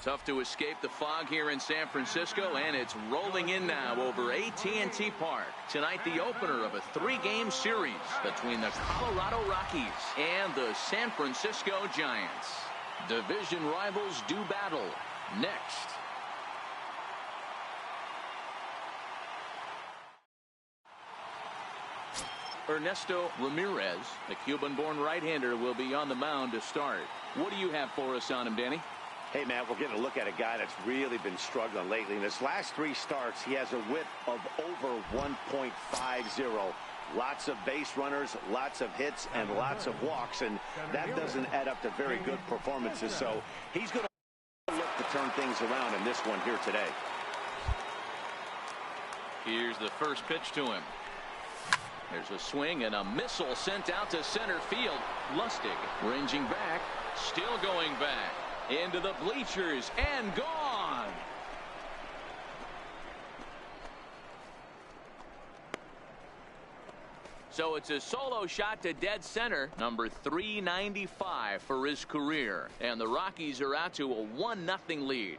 Tough to escape the fog here in San Francisco, and it's rolling in now over AT&T Park. Tonight, the opener of a 3-game series between the Colorado Rockies and the San Francisco Giants. Division rivals do battle next. Ernesto Ramirez, the Cuban-born right-hander, will be on the mound to start. What do you have for us on him, Danny? Hey, man, we're getting a look at a guy that's really been struggling lately. In his last 3 starts, he has a whip of over 1.50. Lots of base runners, lots of hits, and lots of walks, and that doesn't add up to very good performances. So he's going to look to turn things around in this one here today. Here's the first pitch to him. There's a swing and a missile sent out to center field. Lustig ranging back, still going back. Into the bleachers and gone. So it's a solo shot to dead center, number 395 for his career. And the Rockies are out to a 1-0 lead.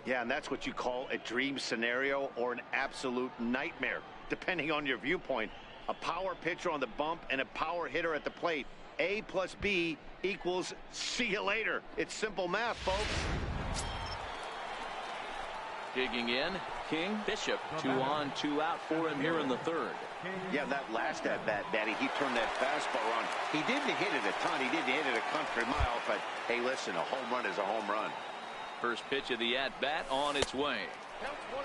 Yeah, and that's what you call a dream scenario or an absolute nightmare, depending on your viewpoint. A power pitcher on the bump and a power hitter at the plate. A plus B equals see you later. It's simple math, folks. Digging in, King, Bishop. 2 on, 2 out for him here in the 3rd. Yeah, that last at-bat, Daddy, he turned that fastball on. He didn't hit it a ton. He didn't hit it a country mile, but hey, listen, a home run is a home run. First pitch of the at-bat on its way.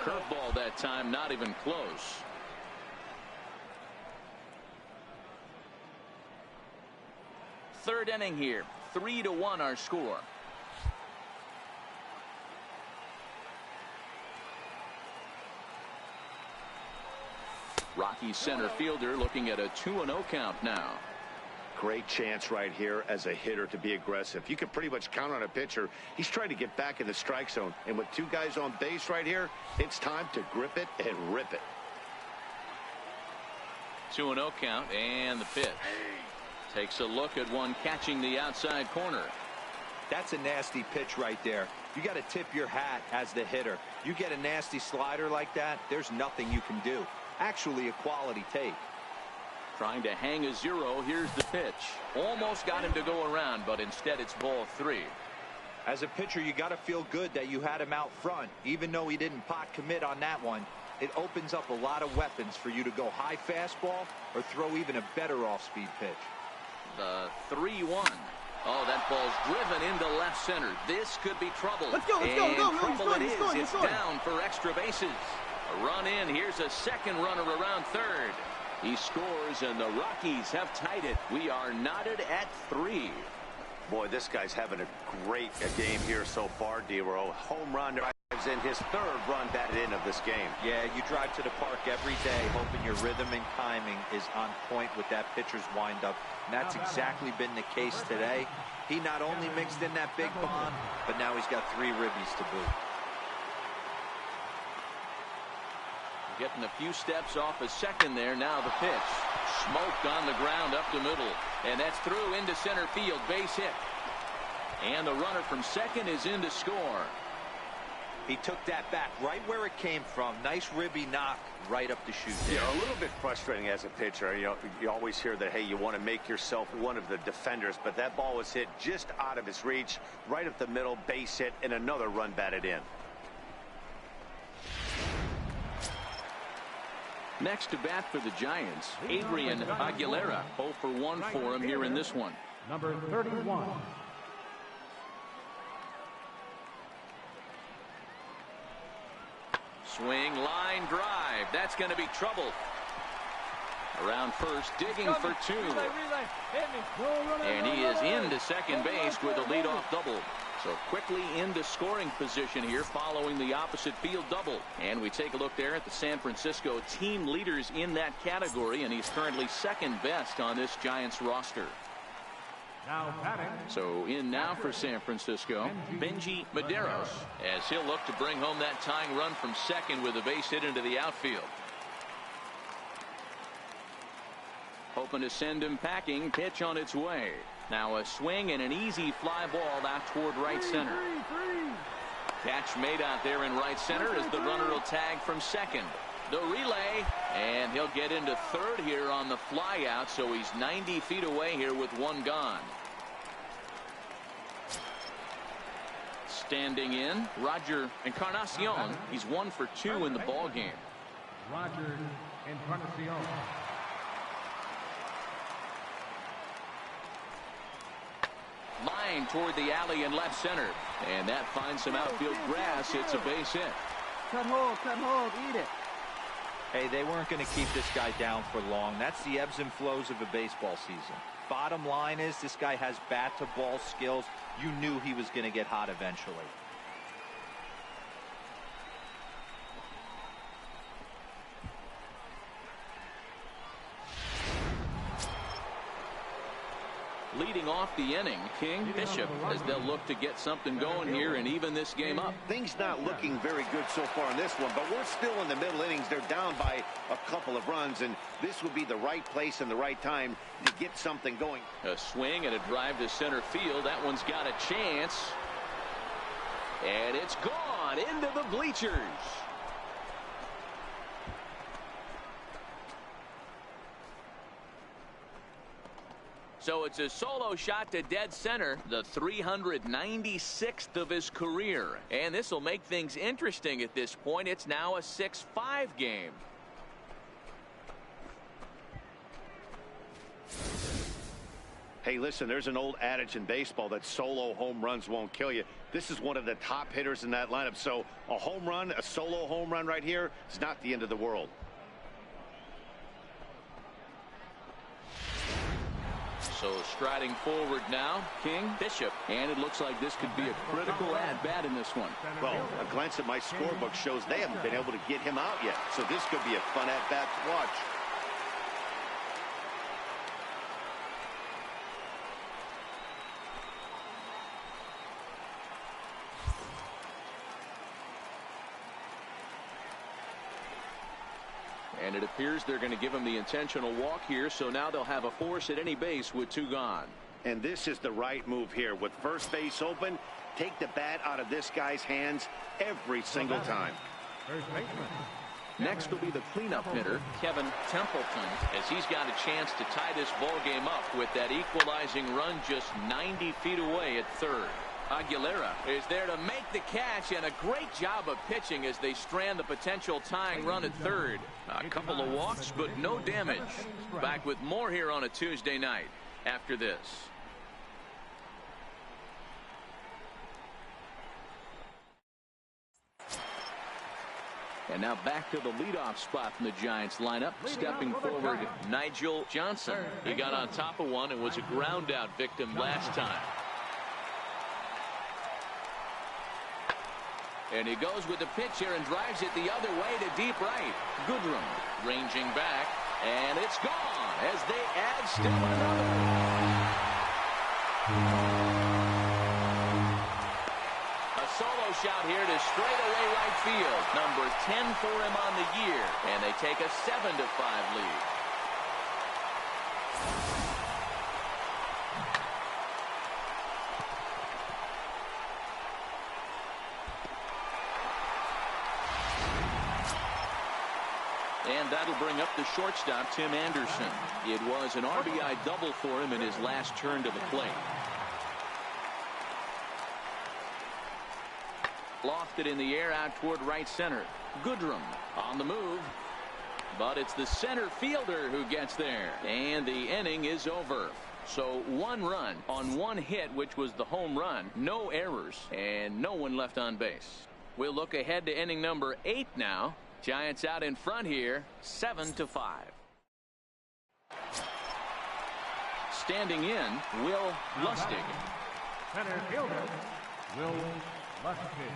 Curveball that time, not even close. Third inning here. 3-1 our score. Rocky center fielder looking at a 2-0 count now. Great chance right here as a hitter to be aggressive. You can pretty much count on a pitcher. He's trying to get back in the strike zone. And with 2 guys on base right here, it's time to grip it and rip it. 2-0 count and the pitch. Takes a look at one catching the outside corner. That's a nasty pitch right there. You got to tip your hat as the hitter. You get a nasty slider like that, there's nothing you can do. Actually a quality take. Trying to hang a 0. Here's the pitch. Almost got him to go around, but instead it's ball 3. As a pitcher, you got to feel good that you had him out front. Even though he didn't pot commit on that one, it opens up a lot of weapons for you to go high fastball or throw even a better off-speed pitch. The 3-1. Oh, that ball's driven into left center. This could be trouble. Let's go, Trouble it is. It's down for extra bases. A run in. Here's a second runner around third. He scores, and the Rockies have tied it. We are knotted at 3. Boy, this guy's having a great game here so far, D-Row. Home run drives in his 3rd run batted in of this game. Yeah, you drive to the park every day hoping your rhythm and timing is on point with that pitcher's windup. And that's exactly been the case today. He not only mixed in that big bomb, but now he's got 3 ribbies to boot. Getting a few steps off a second there. Now the pitch. Smoked on the ground up the middle. And that's through into center field. Base hit. And the runner from second is in to score. He took that back right where it came from. Nice ribby knock right up the chute there. Yeah, a little bit frustrating as a pitcher. You always hear that, hey, you want to make yourself one of the defenders, but that ball was hit just out of his reach, right up the middle, base hit, and another run batted in. Next to bat for the Giants, Adrian Aguilera. 0 for 1 for him here in this one. Number 31. Swing, line drive. That's going to be trouble. Around first, digging for 2. And he is into second base with a leadoff double. So quickly into scoring position here following the opposite field double. And we take a look there at the San Francisco team leaders in that category, and he's currently 2nd best on this Giants roster. Now batting. So in now for San Francisco, Benji Medeiros, as he'll look to bring home that tying run from second with a base hit into the outfield. Hoping to send him packing. Pitch on its way. Now a swing and an easy fly ball out toward right center. Catch made out there in right center as the runner will tag from second. The relay, and he'll get into third here on the fly out, so he's 90 feet away here with one gone. Standing in, Roger Encarnacion. He's 1 for 2 in the ball game. Roger Encarnacion. Line toward the alley in left center, and that finds some outfield grass. It's a base hit. Cut hold, eat it. Hey, they weren't going to keep this guy down for long. That's the ebbs and flows of a baseball season. Bottom line is this guy has bat to ball skills. You knew he was going to get hot eventually. Leading off the inning, King, Bishop, as they'll look to get something going here and even this game up. Things not looking very good so far in this one, but we're still in the middle innings. They're down by a couple of runs, and this would be the right place and the right time to get something going. A swing and a drive to center field. That one's got a chance. And it's gone into the bleachers. So it's a solo shot to dead center, the 396th of his career. And this will make things interesting at this point. It's now a 6-5 game. Hey, listen, there's an old adage in baseball that solo home runs won't kill you. This is one of the top hitters in that lineup. So a home run, a solo home run right here is not the end of the world. So striding forward now, King, Bishop, and it looks like this could be a critical at-bat in this one. Well, a glance at my scorebook shows they haven't been able to get him out yet, so this could be a fun at-bat to watch. And it appears they're going to give him the intentional walk here, so now they'll have a force at any base with 2 gone. And this is the right move here. With first base open, take the bat out of this guy's hands every single time. Next will be the cleanup hitter, Kevin Templeton, as he's got a chance to tie this ball game up with that equalizing run just 90 feet away at third. Aguilera is there to make the catch, and a great job of pitching as they strand the potential tying run at third. A couple of walks, but no damage. Back with more here on a Tuesday night after this. And now back to the leadoff spot in the Giants lineup. Stepping forward, Nigel Johnson. He got on top of one and was a ground out victim last time. And he goes with the pitch here and drives it the other way to deep right. Goodrum ranging back, and it's gone as they add still another. A solo shot here to straightaway right field. Number 10 for him on the year, and they take a 7-5 lead. And that'll bring up the shortstop, Tim Anderson. It was an RBI double for him in his last turn to the plate. Lofted in the air out toward right center. Goodrum on the move. But it's the center fielder who gets there. And the inning is over. So 1 run on 1 hit, which was the home run. No errors and no one left on base. We'll look ahead to inning number 8 now. Giants out in front here, 7-5. Standing in, Will Lustig. Center fielder, Will Lustig.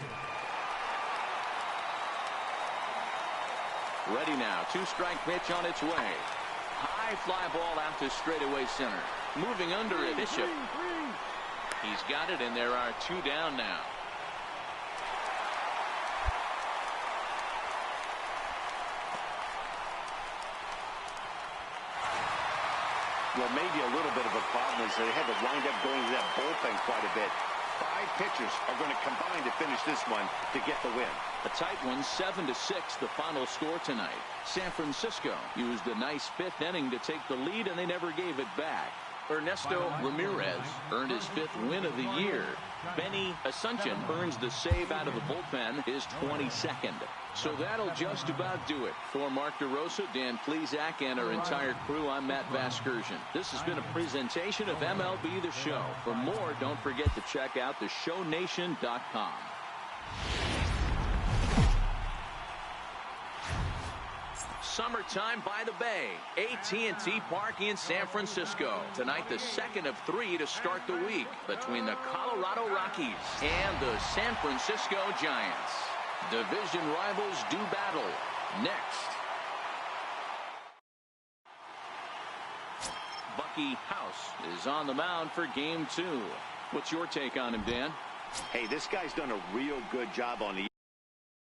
Ready now, 2-strike pitch on its way. High fly ball out to straightaway center. Moving under it, Bishop. He's got it, and there are 2 down now. Well, maybe a little bit of a problem is they had to wind up going to that bullpen quite a bit. 5 pitchers are going to combine to finish this one to get the win. A tight one, 7-6, the final score tonight. San Francisco used a nice 5th inning to take the lead, and they never gave it back. Ernesto Ramirez earned his 5th win of the year. Benny Asuncion earns the save out of the bullpen, his 22nd. So that'll just about do it. For Mark DeRosa, Dan Plesac, and our entire crew, I'm Matt Vasgersian. This has been a presentation of MLB The Show. For more, don't forget to check out theshownation.com. Summertime by the Bay, AT&T Park in San Francisco. Tonight, the second of 3 to start the week between the Colorado Rockies and the San Francisco Giants. Division rivals do battle next. Bucky House is on the mound for game 2. What's your take on him, Dan? Hey, this guy's done a real good job on the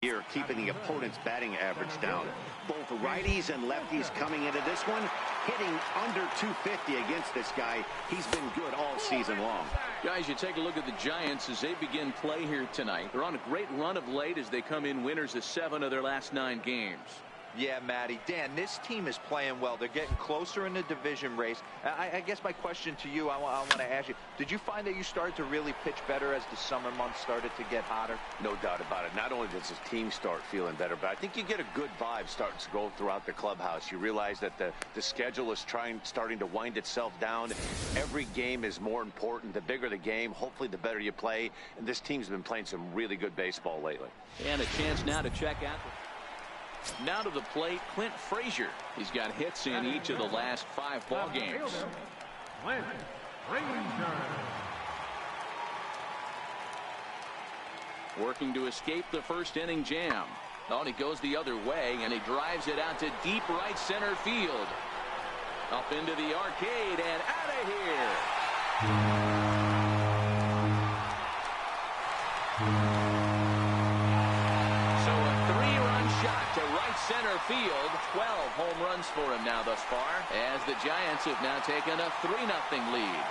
year keeping the opponent's batting average down. Both righties and lefties coming into this one, hitting under 250 against this guy. He's been good all season long. Guys, you take a look at the Giants as they begin play here tonight. They're on a great run of late as they come in winners of 7 of their last 9 games. Yeah, Matty. Dan, this team is playing well. They're getting closer in the division race. I guess my question to you, I want to ask you, did you find that you started to really pitch better as the summer months started to get hotter? No doubt about it. Not only does his team start feeling better, but I think you get a good vibe starting to go throughout the clubhouse. You realize that the schedule is starting to wind itself down. Every game is more important. The bigger the game, hopefully the better you play. And this team's been playing some really good baseball lately. And a chance now to check out. Now to the plate, Clint Frazier. He's got hits in each of the last 5 ball games. Clint Frazier. Working to escape the first inning jam. Oh, he goes the other way, and he drives it out to deep right center field. Up into the arcade and out of here. Center field, 12 home runs for him now thus far, as the Giants have now taken a 3-0 lead.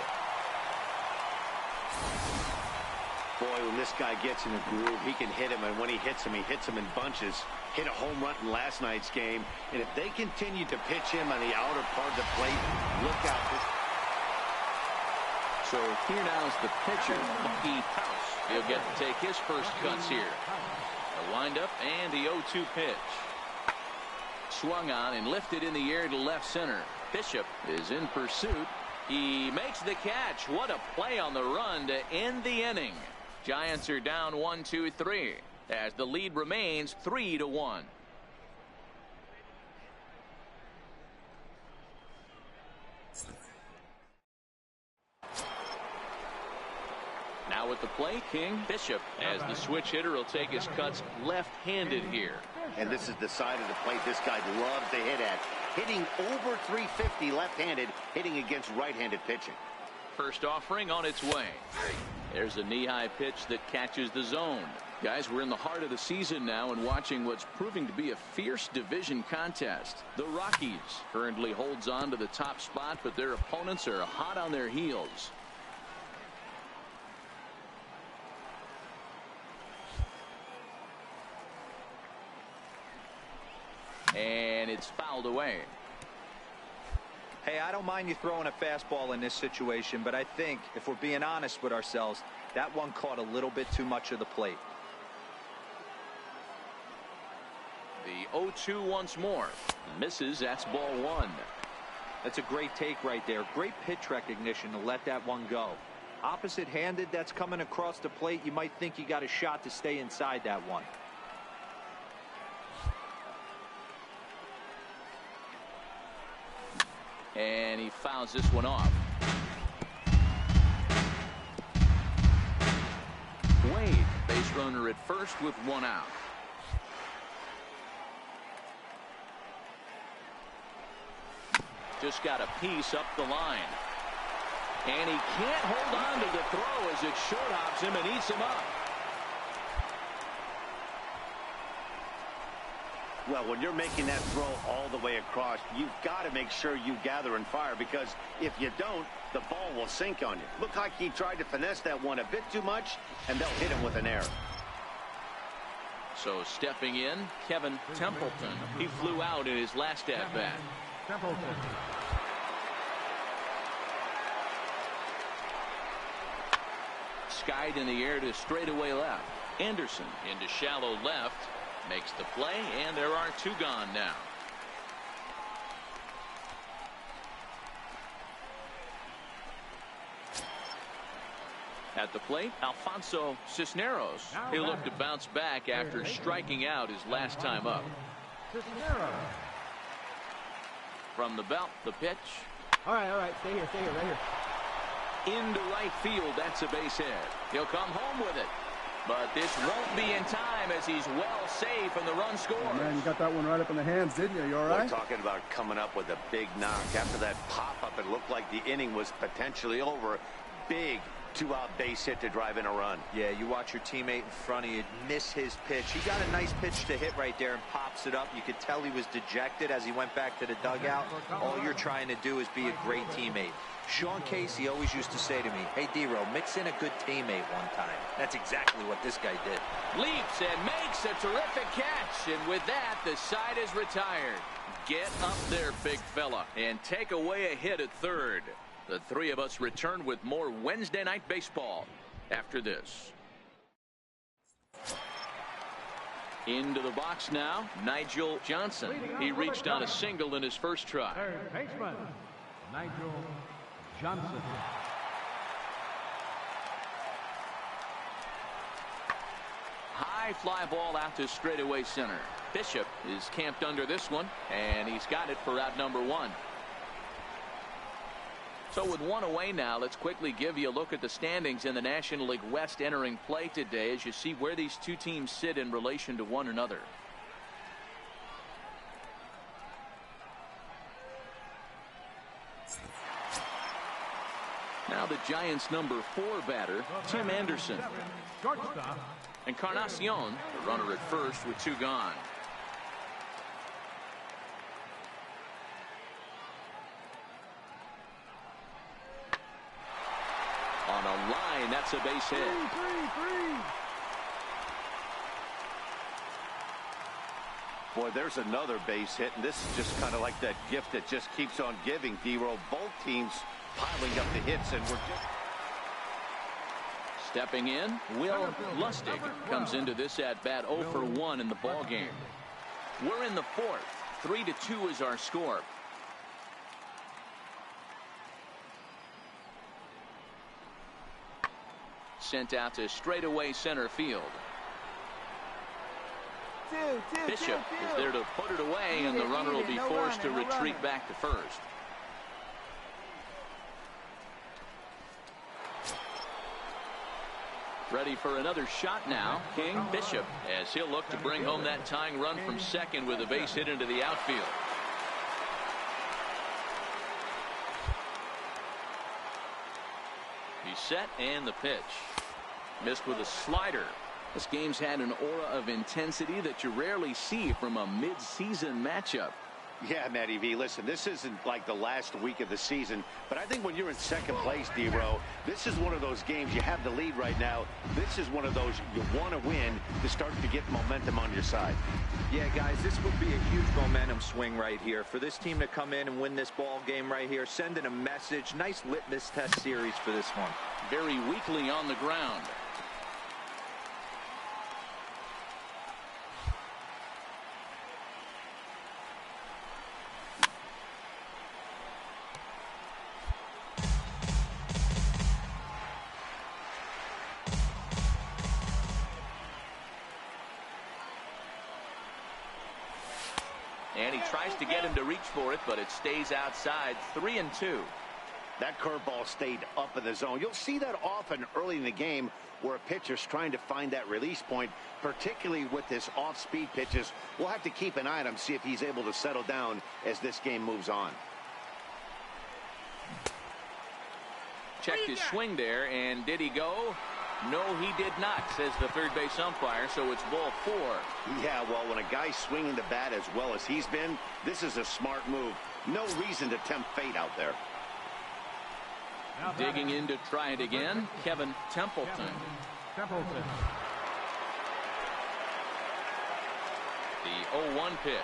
Boy, when this guy gets in a groove, he can hit him, and when he hits him in bunches. Hit a home run in last night's game, and if they continue to pitch him on the outer part of the plate, look out. So here now is the pitcher, Bucky House. He'll get to take his first cuts here. The windup and the 0-2 pitch. Swung on and lifted in the air to left center. Bishop is in pursuit. He makes the catch. What a play on the run to end the inning. Giants are down 1-2-3 as the lead remains 3-1. Now at the plate, King Bishop, as the switch hitter, will take his cuts left-handed here. And this is the side of the plate this guy loves to hit at. Hitting over 350 left-handed, hitting against right-handed pitching. First offering on its way. There's a knee-high pitch that catches the zone. Guys, we're in the heart of the season now and watching what's proving to be a fierce division contest. The Rockies currently holds on to the top spot, but their opponents are hot on their heels. And it's fouled away. Hey, I don't mind you throwing a fastball in this situation, but I think if we're being honest with ourselves, that one caught a little bit too much of the plate. The 0-2 once more. Misses. That's ball 1. That's a great take right there. Great pitch recognition to let that one go. Opposite-handed, that's coming across the plate. You might think you got a shot to stay inside that one. And he fouls this one off. Wade, base runner at first with 1 out. Just got a piece up the line. And he can't hold on to the throw as it short hops him and eats him up. Well, when you're making that throw all the way across, you've got to make sure you gather and fire, because if you don't, the ball will sink on you. Looked like he tried to finesse that one a bit too much, and they'll hit him with an error. So stepping in, Kevin Templeton. He flew out in his last at-bat. Templeton. Skied in the air to straightaway left. Anderson into shallow left. Makes the play, and there are 2 gone now. At the plate, Alfonso Cisneros. He looked to bounce back after striking out his last time up. Cisneros. From the belt, the pitch. All right. Stay here, right here. Into right field, that's a base hit. He'll come home with it. But this won't be in time, as he's well saved from the run score. Oh, man, you got that one right up in the hands, didn't you? You all right? We're talking about coming up with a big knock. After that pop-up, it looked like the inning was potentially over. Big 2-out base hit to drive in a run. Yeah, you watch your teammate in front of you miss his pitch. He got a nice pitch to hit right there and pops it up. You could tell he was dejected as he went back to the dugout. All you're trying to do is be a great teammate. Sean Casey always used to say to me, hey, D-Row, mix in a good teammate one time. That's exactly what this guy did. Leaps and makes a terrific catch. And with that, the side is retired. Get up there, big fella, and take away a hit at third. The 3 of us return with more Wednesday Night Baseball after this. Into the box now, Nigel Johnson. He reached on a single in his first try. Third baseman, Nigel Johnson. High fly ball out to straightaway center. Bishop is camped under this one, and he's got it for out number 1. So with 1 away now, let's quickly give you a look at the standings in the National League West entering play today, as you see where these 2 teams sit in relation to one another. Now the Giants' number 4 batter, Tim Anderson. Shortstop. Encarnacion, the runner at first with 2 gone. On a line, that's a base hit. Boy, there's another base hit, and this is just kind of like that gift that just keeps on giving, D-Row. Both teams piling up the hits, and we're just... Stepping in, Will Lustig comes into this at-bat 0 for 1 in the ball game. We're in the 4th. 3-2 is our score. Sent out to straightaway center field. Bishop is there to put it away, and the runner will be forced to retreat back to first. Ready for another shot now, King Bishop, as he'll look to bring home that tying run from second with a base hit into the outfield. He's set, and the pitch. Missed with a slider. This game's had an aura of intensity that you rarely see from a mid-season matchup. Yeah, Matty V, listen, this isn't like the last week of the season, but I think when you're in second place, D-Row, this is one of those games. You have the lead right now. This is one of those you want to win to start to get momentum on your side. Yeah, guys, this would be a huge momentum swing right here. For this team to come in and win this ball game right here, sending a message. Nice litmus test series for this one. Very weakly on the ground. And he tries to get him to reach for it, but it stays outside. 3-2. That curveball stayed up in the zone. You'll see that often early in the game where a pitcher's trying to find that release point, particularly with this off-speed pitches. We'll have to keep an eye on him, see if he's able to settle down as this game moves on. Checked his swing there, and did he go? No, he did not, says the third base umpire, so it's ball 4. Yeah, well, when a guy's swinging the bat as well as he's been, this is a smart move. No reason to tempt fate out there. Digging in to try it again, Kevin Templeton. Templeton. The 0-1 pitch.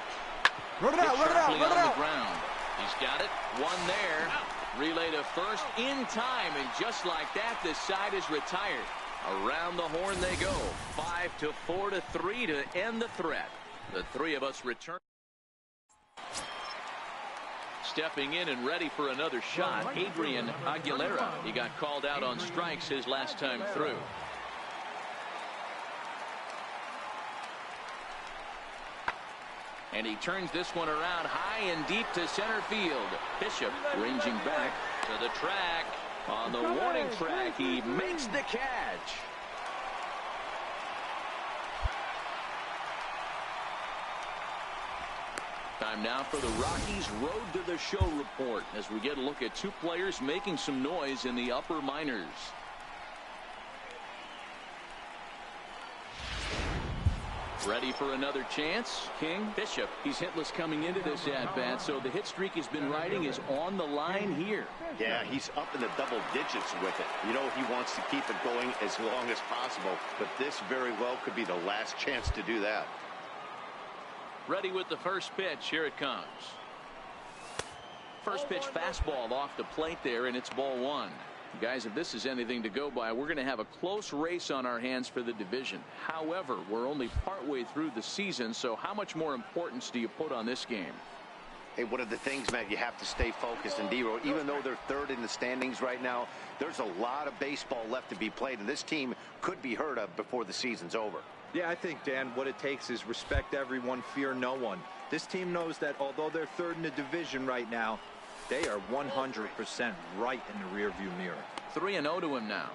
Run it out, run it out, Sharply run it on out. the ground. He's got it. One there. Relay to first in time, and just like that, the side is retired. Around the horn they go. 5-4-3 to end the threat. The three of us return. Stepping in and ready for another shot, Adrian Aguilera. He got called out on strikes his last time through. And he turns this one around high and deep to center field. Bishop ranging back to the track. On the warning track, he makes the catch. Time now for the Rockies Road to the Show report as we get a look at two players making some noise in the upper minors. Ready for another chance. King, Bishop. He's hitless coming into this at-bat, so the hit streak he's been riding is on the line here. Yeah, he's up in the double digits with it. You know, he wants to keep it going as long as possible, but this very well could be the last chance to do that. Ready with the first pitch. Here it comes. First pitch fastball off the plate there, and it's ball 1. Guys, if this is anything to go by, we're going to have a close race on our hands for the division. However, we're only partway through the season, so how much more importance do you put on this game? Hey, one of the things, man, you have to stay focused. And D-Row, even though they're third in the standings right now, there's a lot of baseball left to be played, and this team could be heard of before the season's over. Yeah, I think, Dan, what it takes is respect everyone, fear no one. This team knows that although they're third in the division right now, they are 100% right in the rearview mirror. 3-0 to him now.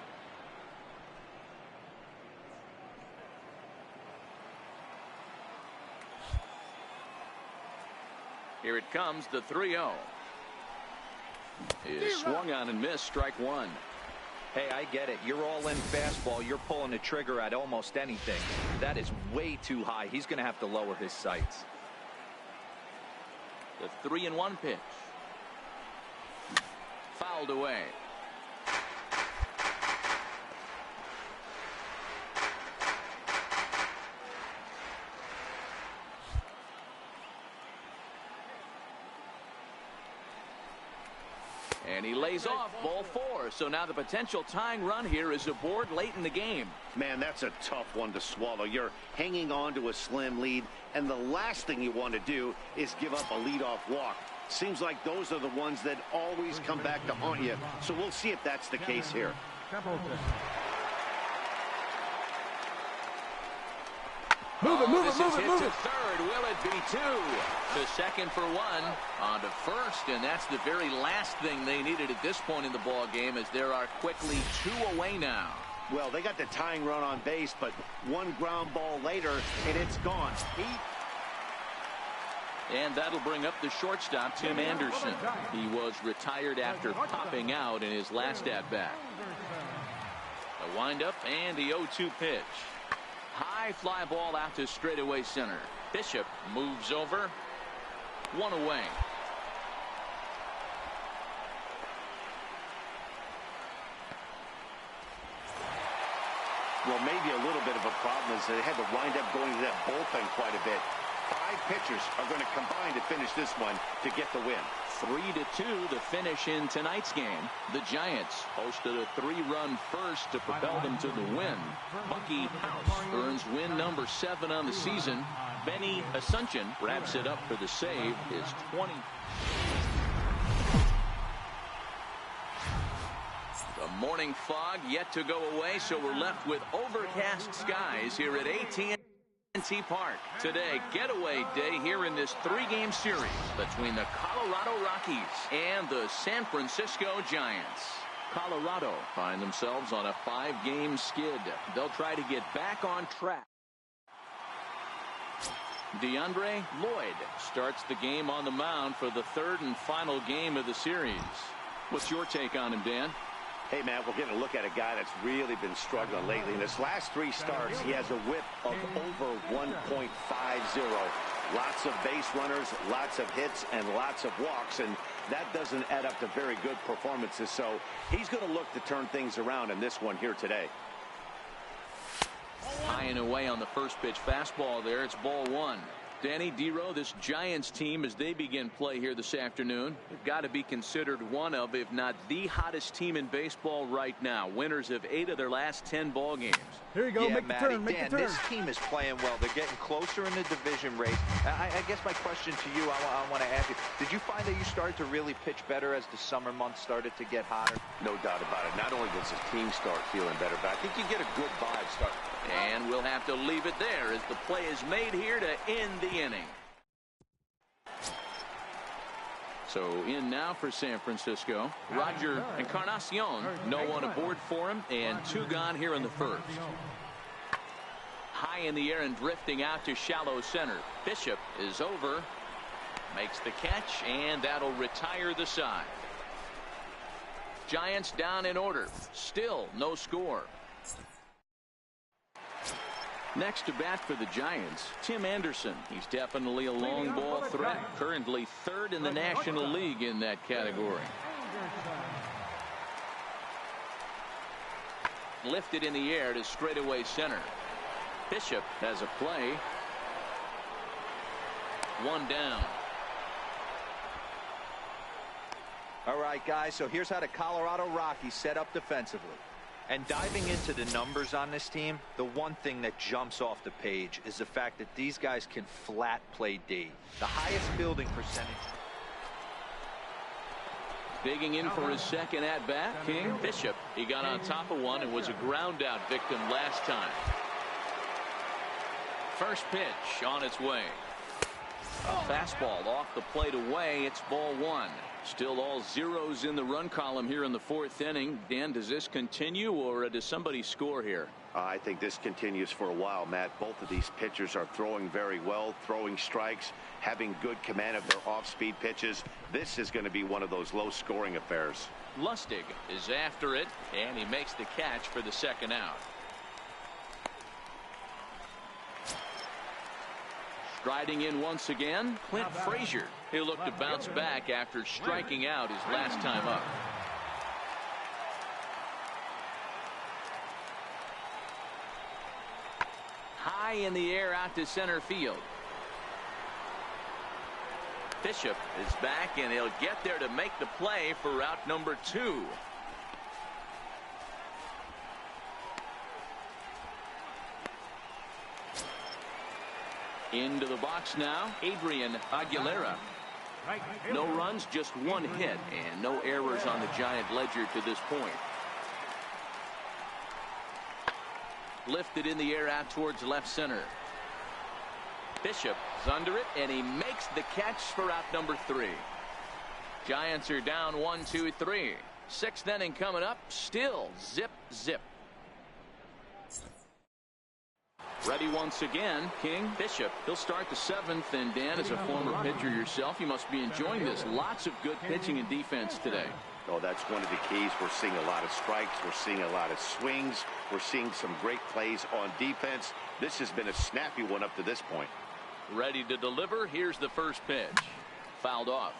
Here it comes, the 3-0. Is swung on and missed, strike 1. Hey, I get it. You're all in fastball. You're pulling the trigger at almost anything. That is way too high. He's going to have to lower his sights. The 3-1 pitch. Fouled away. And he lays off, ball 4. So now the potential tying run here is aboard late in the game. Man, that's a tough one to swallow. You're hanging on to a slim lead, and the last thing you want to do is give up a leadoff walk. Seems like those are the ones that always come back to haunt you. So we'll see if that's the case here. Move it, move it, move it, move To it. third, will it be 2? To second for 1. On to first, and that's the very last thing they needed at this point in the ball game, as there are quickly 2 away now. Well, they got the tying run on base, but one ground ball later, and it's gone. And that'll bring up the shortstop, Tim Anderson. He was retired after popping out in his last at-bat. The windup and the 0-2 pitch. High fly ball out to straightaway center. Bishop moves over. 1 away. Well, maybe a little bit of a problem is they had to wind up going to that bullpen quite a bit. 5 pitchers are going to combine to finish this one to get the win. 3-2 the finish in tonight's game. The Giants posted a 3-run first to propel them to the win. Bucky House earns win number 7 on the season. Benny Asuncion wraps it up for the save, his 20. The morning fog yet to go away, so we're left with overcast skies here at AT&T Park. Today, getaway day here in this 3-game series between the Colorado Rockies and the San Francisco Giants. Colorado find themselves on a 5-game skid. They'll try to get back on track. DeAndre Lloyd starts the game on the mound for the 3rd and final game of the series. What's your take on him, Dan? Hey, man, we're getting a look at a guy that's really been struggling lately. In his last 3 starts, he has a whip of over 1.50. Lots of base runners, lots of hits, and lots of walks, and that doesn't add up to very good performances. So he's going to look to turn things around in this one here today. High and away on the first pitch fastball there. It's ball 1. Danny Dero, this Giants team, as they begin play here this afternoon, they've got to be considered one of, if not the hottest team in baseball right now. Winners of 8 of their last 10 ball games. Here you go. Yeah, Make the turn. Make the turn. This team is playing well. They're getting closer in the division race. I guess my question to you, I want to ask you, did you find that you started to really pitch better as the summer months started to get hotter? No doubt about it. Not only does his team start feeling better, but I think you get a good vibe starting. And we'll have to leave it there as the play is made here to end the inning. So in now for San Francisco, Roger Encarnacion. No one aboard for him, and 2 gone here in the first. High in the air and drifting out to shallow center. Bishop is over, makes the catch, and that'll retire the side. Giants down in order. Still no score. Next to bat for the Giants, Tim Anderson. He's definitely a long ball threat. Currently 3rd in the National League in that category. Lifted in the air to straightaway center. Bishop has a play. 1 down. All right, guys, so here's how the Colorado Rockies set up defensively. And diving into the numbers on this team, the one thing that jumps off the page is the fact that these guys can flat play D. The highest fielding percentage. Digging in for his second at-bat, King. Bishop, he got on top of one and was a ground-out victim last time. First pitch on its way. A fastball off the plate away. It's ball 1. Still all zeros in the run column here in the 4th inning. Dan, does this continue, or does somebody score here? I think this continues for a while, Matt. Both of these pitchers are throwing very well, throwing strikes, having good command of their off-speed pitches. This is going to be one of those low-scoring affairs. Lustig is after it, and he makes the catch for the second out. Striding in once again, Clint Frazier. He'll look to bounce back after striking out his last time up. High in the air out to center field. Bishop is back, and he'll get there to make the play for route number 2. Into the box now, Adrian Aguilera. No runs, just 1 hit, and no errors on the Giant ledger to this point. Lifted in the air out towards left center. Bishop is under it, and he makes the catch for out number 3. Giants are down 1, 2, 3. 6th inning coming up. Still zip, zip. Ready once again, King. Bishop. He'll start the 7th, and Dan, as a former pitcher yourself, you must be enjoying this. Lots of good pitching and defense today. Oh, that's one of the keys. We're seeing a lot of strikes. We're seeing a lot of swings. We're seeing some great plays on defense. This has been a snappy one up to this point. Ready to deliver. Here's the first pitch. Fouled off.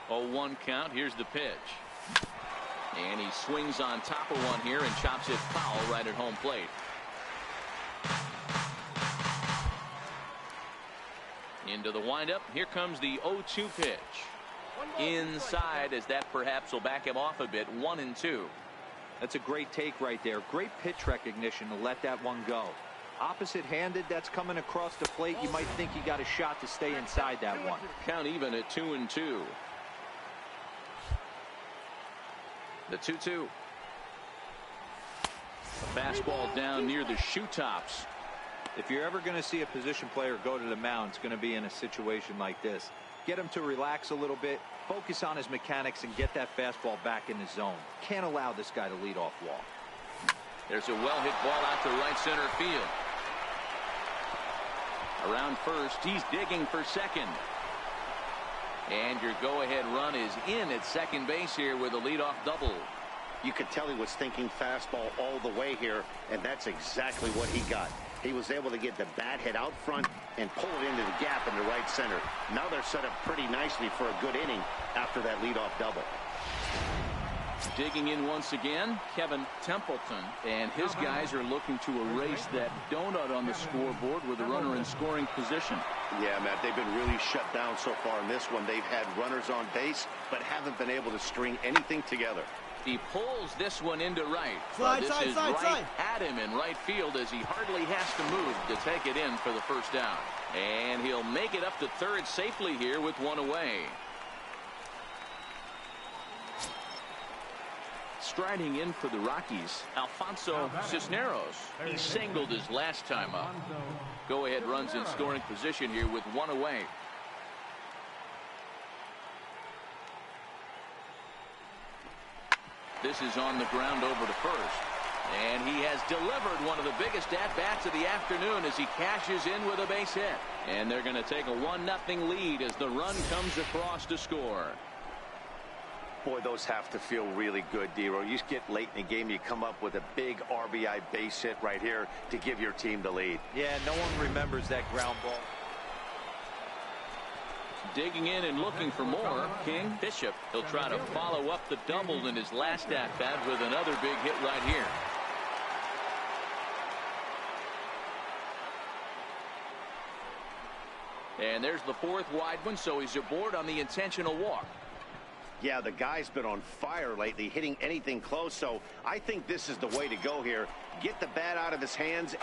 Oh, 1 count. Here's the pitch. And he swings on top of one here and chops it foul right at home plate. Into the windup. Here comes the 0-2 pitch. Inside, as that perhaps will back him off a bit. 1-2. That's a great take right there. Great pitch recognition to let that one go. Opposite-handed, that's coming across the plate. You might think he got a shot to stay inside that one. Count even at 2-2. The 2-2. Fastball down near the shoe tops. If you're ever going to see a position player go to the mound, it's going to be in a situation like this. Get him to relax a little bit, focus on his mechanics, and get that fastball back in the zone. Can't allow this guy to lead off walk. There's a well-hit ball out to right center field. Around first, he's digging for second. And your go-ahead run is in at second base here with a leadoff double. You could tell he was thinking fastball all the way here, and that's exactly what he got. He was able to get the bat head out front and pull it into the gap in the right center. Now they're set up pretty nicely for a good inning after that leadoff double. Digging in once again, Kevin Templeton, and his guys are looking to erase that donut on the scoreboard with a runner in scoring position. Yeah, Matt, they've been really shut down so far in this one. They've had runners on base, but haven't been able to string anything together. He pulls this one into right. Slide, this slide, is slide, right slide. at him in right field as he hardly has to move to take it in for the first down. And he'll make it up to third safely here with one away. Striding in for the Rockies, Alfonso Cisneros. He singled his last time up. Go-ahead runs in scoring position here with one away. This is on the ground over to first. And he has delivered one of the biggest at-bats of the afternoon as he cashes in with a base hit. And they're going to take a 1-0 lead as the run comes across to score. Boy, those have to feel really good, D-Row. You get late in the game, you come up with a big RBI base hit right here to give your team the lead. Yeah, no one remembers that ground ball. Digging in and looking for more, King Bishop. He'll try to follow up the double in his last at-bat with another big hit right here. And there's the fourth wide one, so he's aboard on the intentional walk. Yeah, the guy's been on fire lately, hitting anything close, so I think this is the way to go here. Get the bat out of his hands.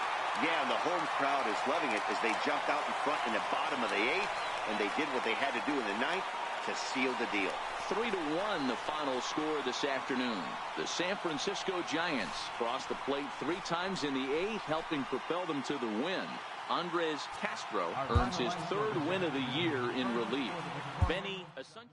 Yeah, and the home crowd is loving it as they jumped out in front in the bottom of the eighth, and they did what they had to do in the ninth to seal the deal. 3-1 the final score this afternoon. The San Francisco Giants crossed the plate 3 times in the eighth, helping propel them to the win. Andres Castro earns his 3rd win of the year in relief. Benny Asuncion.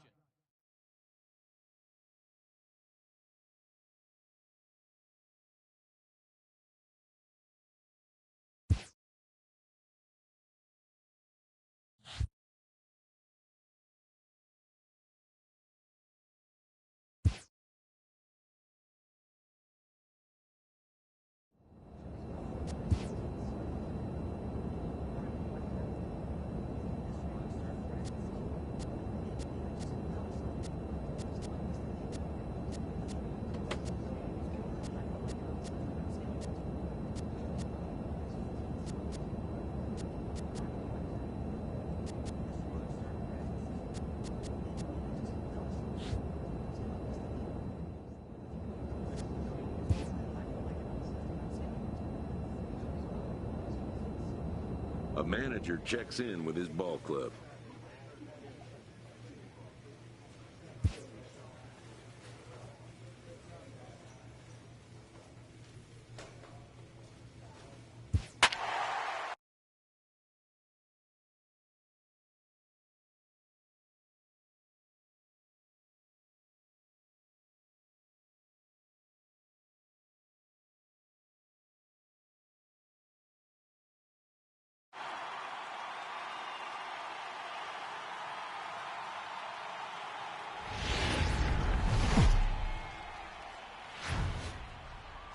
A manager checks in with his ball club.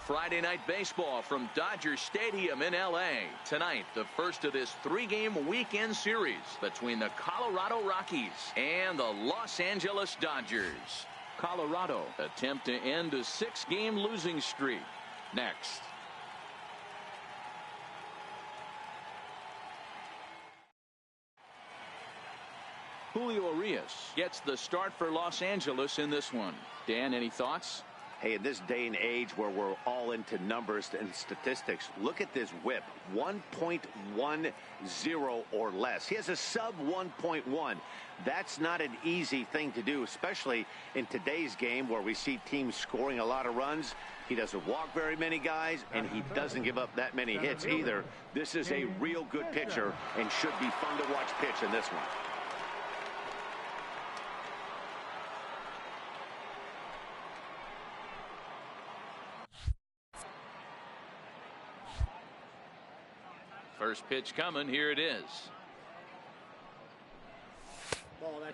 Friday night baseball from Dodger Stadium in L.A. Tonight, the first of this 3-game weekend series between the Colorado Rockies and the Los Angeles Dodgers. Colorado attempt to end a 6-game losing streak. Next. Julio Urias gets the start for Los Angeles in this one. Dan, any thoughts? Hey, in this day and age where we're all into numbers and statistics, look at this whip, 1.10 or less. He has a sub 1.1. That's not an easy thing to do, especially in today's game where we see teams scoring a lot of runs. He doesn't walk very many guys, and he doesn't give up that many hits either. This is a real good pitcher and should be fun to watch pitch in this one. First pitch coming. Here it is.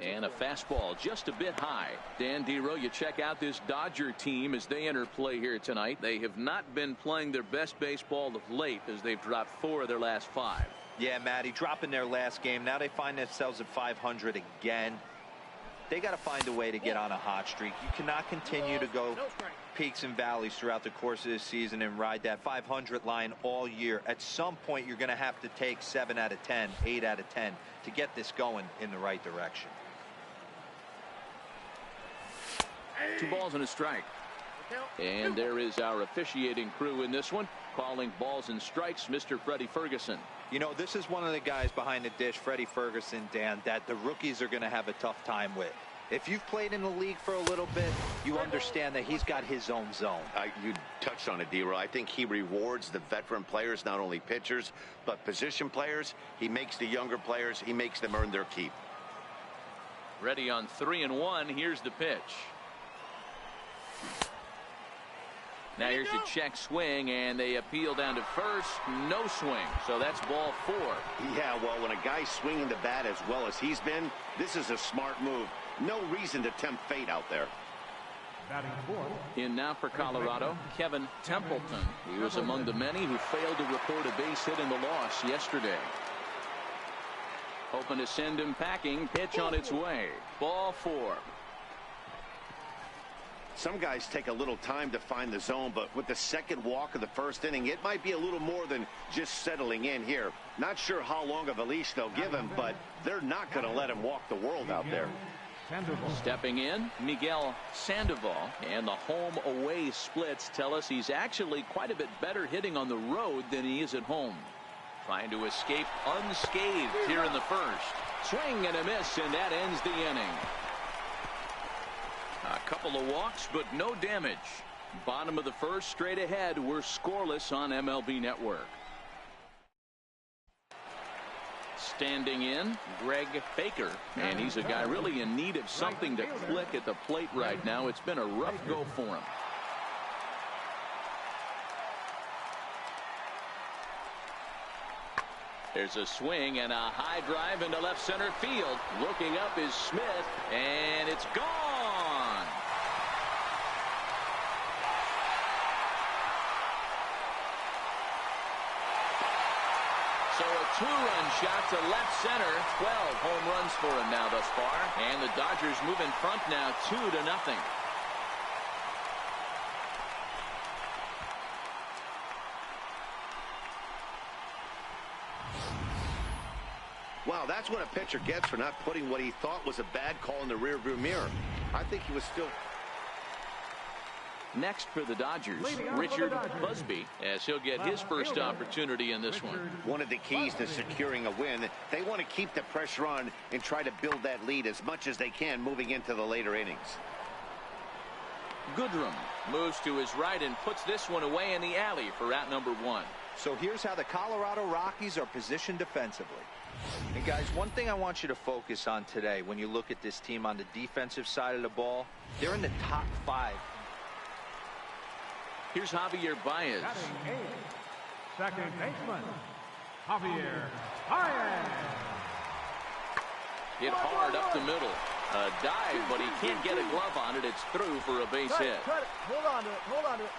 And a fastball just a bit high. Dan Dero, you check out this Dodger team as they enter play here tonight. They have not been playing their best baseball of late as they've dropped 4 of their last 5. Yeah, Matty, dropping their last game. Now they find themselves at 500 again. They got to find a way to get on a hot streak. You cannot continue to go peaks and valleys throughout the course of this season and ride that 500 line all year. At some point, you're going to have to take 7 out of 10, 8 out of 10 to get this going in the right direction. 2 balls and a strike. And there is our officiating crew in this one, calling balls and strikes, Mr. Freddie Ferguson. You know, this is one of the guys behind the dish, Freddie Ferguson, Dan, that the rookies are going to have a tough time with. If you've played in the league for a little bit, you understand that he's got his own zone. You touched on it, Dero. I think he rewards the veteran players, not only pitchers, but position players. He makes the younger players, he makes them earn their keep. Ready on 3-1. Here's the pitch. Now here's a check swing, and they appeal down to first. No swing, so that's ball 4. Yeah, well, when a guy's swinging the bat as well as he's been, this is a smart move. No reason to tempt fate out there. In now for Colorado, Kevin Templeton. He was among the many who failed to report a base hit in the loss yesterday. Hoping to send him packing. Pitch on its way. Ball 4. Some guys take a little time to find the zone, but with the second walk of the first inning, it might be a little more than just settling in here. Not sure how long of a leash they'll give him, but they're not going to let him walk the world out there. Stepping in, Miguel Sandoval, and the home-away splits tell us he's actually quite a bit better hitting on the road than he is at home. Trying to escape unscathed here in the first. Swing and a miss, and that ends the inning. A couple of walks, but no damage. Bottom of the first, straight ahead. We're scoreless on MLB Network. Standing in, Greg Baker, and he's a guy really in need of something to click at the plate right now. It's been a rough go for him. There's a swing and a high drive into left center field. Looking up is Smith, and it's gone. So a 2-run shot to left center. 12 home runs for him now thus far. And the Dodgers move in front now 2-0. Wow, that's what a pitcher gets for not putting what he thought was a bad call in the rearview mirror. I think he was still... Next for the Dodgers, Richard Busby, as he'll get his first opportunity in this one. One of the keys to securing a win, they want to keep the pressure on and try to build that lead as much as they can moving into the later innings. Goodrum moves to his right and puts this one away in the alley for out number 1. So here's how the Colorado Rockies are positioned defensively. And guys, one thing I want you to focus on today when you look at this team on the defensive side of the ball, they're in the top 5. Here's Javier Baez. Second baseman, Javier Baez. Hit hard up the middle. A dive, but he can't get a glove on it. It's through for a base hit. Hold on to it. Hold on to it.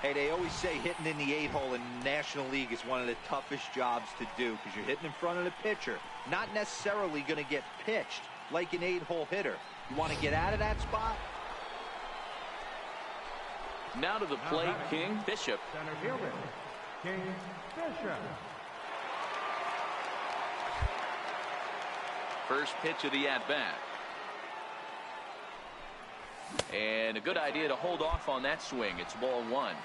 Hey, they always say hitting in the 8-hole in the National League is one of the toughest jobs to do because you're hitting in front of the pitcher. Not necessarily going to get pitched like an 8-hole hitter. You want to get out of that spot? Now to the plate, King Bishop. Center fielder, King Bishop. First pitch of the at-bat. And a good idea to hold off on that swing. It's ball 1.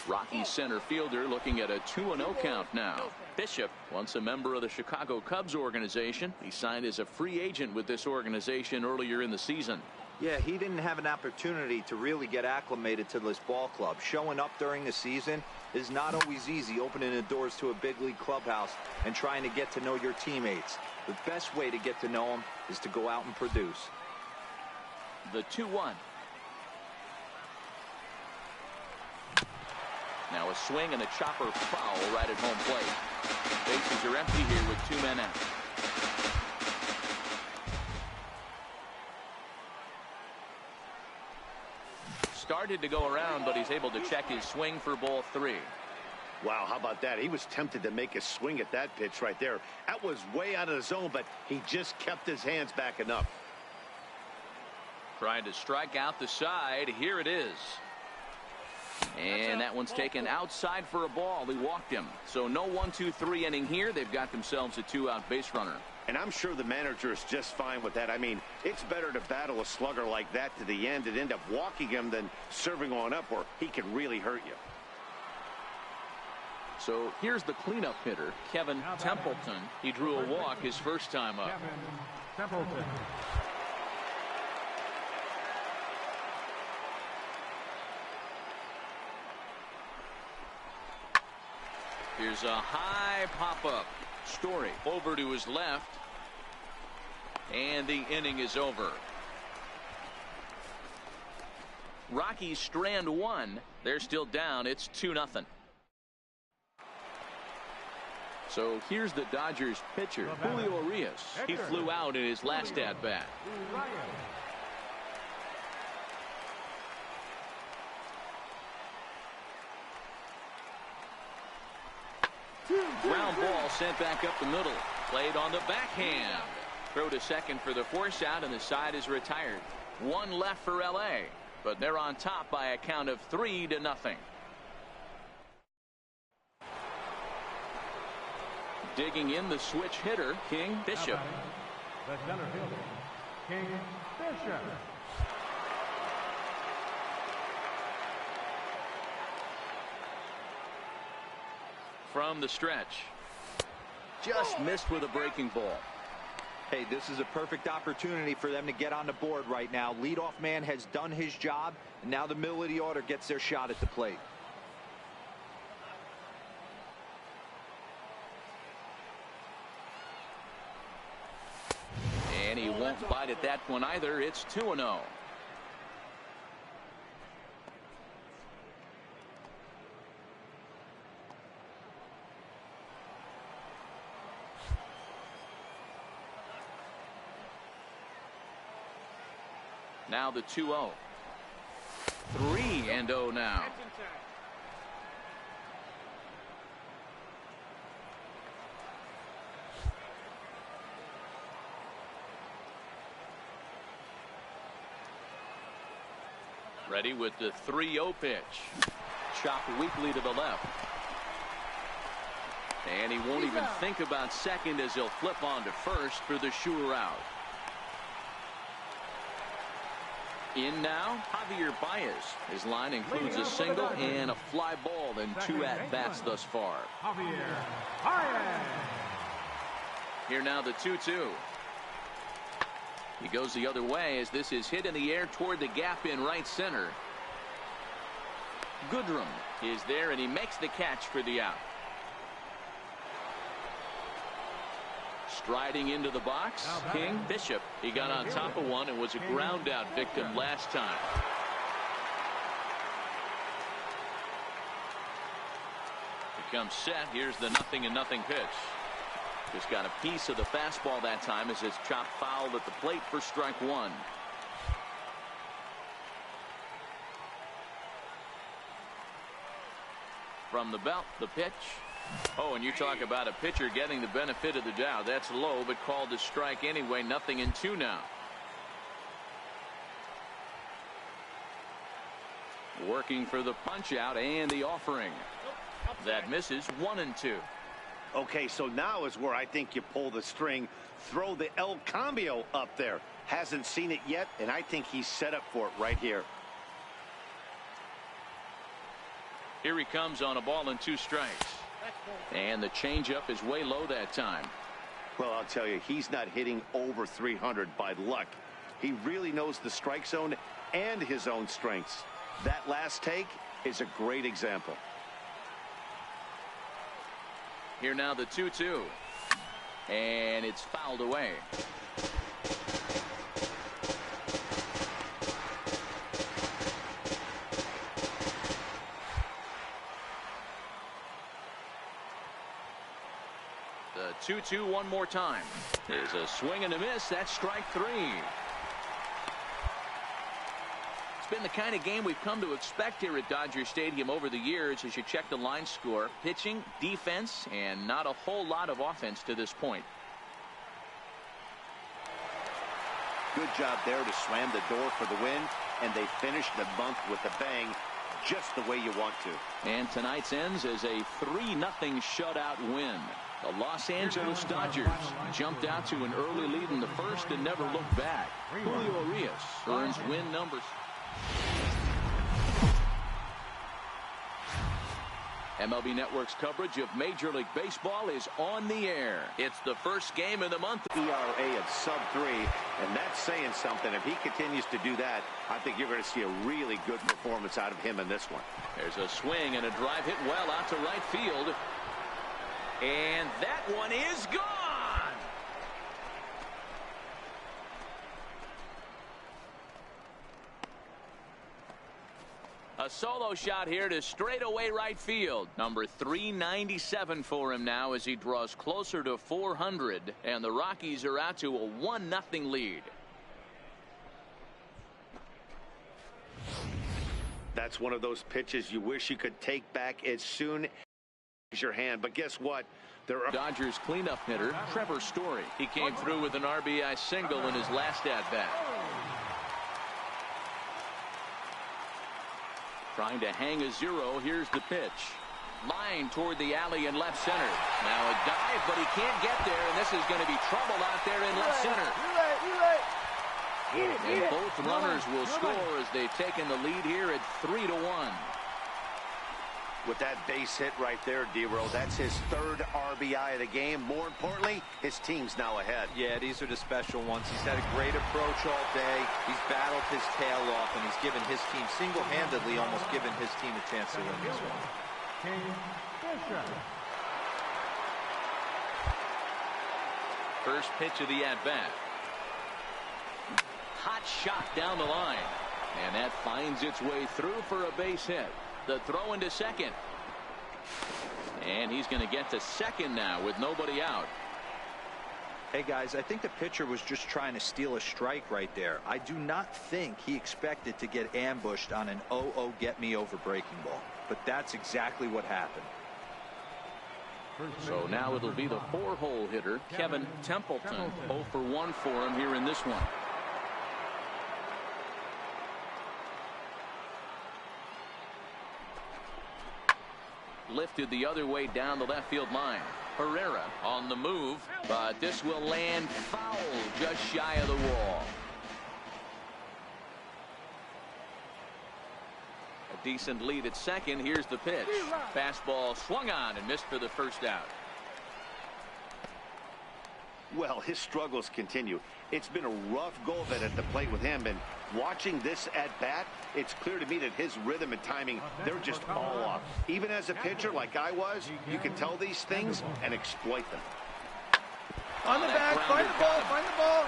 Rockies center fielder looking at a 2-0 count now. Bishop, once a member of the Chicago Cubs organization, he signed as a free agent with this organization earlier in the season. Yeah, he didn't have an opportunity to really get acclimated to this ball club. Showing up during the season is not always easy, opening the doors to a big league clubhouse and trying to get to know your teammates. The best way to get to know them is to go out and produce. The 2-1. Now a swing and a chopper foul right at home plate. Bases are empty here with 2 men out. Started to go around, but he's able to check his swing for ball 3. Wow, how about that? He was tempted to make a swing at that pitch right there. That was way out of the zone, but he just kept his hands back enough. Trying to strike out the side. Here it is. And that one's taken outside for a ball. He walked him. So no 1-2-3 inning here. They've got themselves a 2-out base runner. And I'm sure the manager is just fine with that. I mean, it's better to battle a slugger like that to the end and end up walking him than serving on up where he can really hurt you. So here's the cleanup hitter, Kevin Templeton. He drew a walk his first time up. Kevin Templeton. Here's a high pop-up. Story over to his left. And the inning is over. Rockies strand 1. They're still down. It's 2-0. So here's the Dodgers pitcher, Julio Urias. He flew out in his last at-bat. Ground ball sent back up the middle. Played on the backhand. Throw to second for the force out, and the side is retired. 1 left for L.A., but they're on top by a count of 3-0. Digging in the switch hitter, King Bishop. The center fielder, King Bishop. From the stretch. Just missed with a breaking ball. Hey, this is a perfect opportunity for them to get on the board right now. Leadoff man has done his job, and now the middle of the order gets their shot at the plate. And he won't bite at that one either. It's 2-0. Now the 2-0. 3-0 now. Ready with the 3-0 pitch. Chopped weakly to the left. And he won't even think about second as he'll flip on to first for the sure out. In now, Javier Baez. His line includes a single and a fly ball in 2 at-bats thus far. Javier Baez. Here now the 2-2. He goes the other way as this is hit in the air toward the gap in right center. Goodrum is there, and he makes the catch for the out. Striding into the box, King Bishop. He got on top of one and was a ground out victim last time. Becomes set. Here's the 0-0 pitch. Just got a piece of the fastball that time as it's chopped foul at the plate for strike 1. From the belt, the pitch. Oh, and you talk about a pitcher getting the benefit of the doubt. That's low, but called a strike anyway. 0-2 now. Working for the punch out and the offering. That misses. 1-2. Okay, so now is where I think you pull the string. Throw the El Cambio up there. Hasn't seen it yet, and I think he's set up for it right here. Here he comes on a ball and 2 strikes. And the changeup is way low that time. Well, I'll tell you, he's not hitting over 300 by luck. He really knows the strike zone and his own strengths. That last take is a great example. Here now the 2-2. And it's fouled away. 2-2 one more time. There's a swing and a miss. That's strike 3. It's been the kind of game we've come to expect here at Dodger Stadium over the years as you check the line score. Pitching, defense, and not a whole lot of offense to this point. Good job there to slam the door for the win, and they finished the month with a bang, just the way you want to. And tonight's ends as a 3-0 shutout win. The Los Angeles Dodgers jumped out to an early lead in the first and never looked back. Julio Urias earns win number. MLB Network's coverage of Major League Baseball is on the air. It's the first game of the month. ERA of sub-3, and that's saying something. If he continues to do that, I think you're going to see a really good performance out of him in this one. There's a swing and a drive hit well out to right field. And that one is gone. A solo shot here to straightaway right field. Number 397 for him now as he draws closer to 400. And the Rockies are out to a 1-0 lead. That's one of those pitches you wish you could take back as soon as your hand. But guess what? Dodgers cleanup hitter Trevor Story. He came through with an RBI single in his last at-bat. Trying to hang a 0. Here's the pitch. Line toward the alley in left center. Now a dive, but he can't get there, and this is going to be trouble out there in left center. And both runners will score as they've taken the lead here at 3-1. With that base hit right there, D-Row, that's his 3rd RBI of the game. More importantly, his team's now ahead. Yeah, these are the special ones. He's had a great approach all day. He's battled his tail off, and he's given his team single-handedly, almost given his team a chance to win this one. First pitch of the at-bat. Hot shot down the line. And that finds its way through for a base hit. The throw into second. And he's going to get to second now with nobody out. Hey, guys, I think the pitcher was just trying to steal a strike right there. I do not think he expected to get ambushed on an 0-0 get-me-over breaking ball. But that's exactly what happened. So now it'll be the 4-hole hitter, Kevin Templeton. 0 for 1 for him here in this one. Lifted the other way down the left field line. Herrera on the move, but this will land foul just shy of the wall. A decent lead at second. Here's the pitch. Fastball swung on and missed for the first out. Well, his struggles continue. It's been a rough go of it at the plate with him, and watching this at-bat, it's clear to me that his rhythm and timing, they're just all off. Even as a pitcher like I was, you can tell these things and exploit them. On the back, find the ball, find the ball.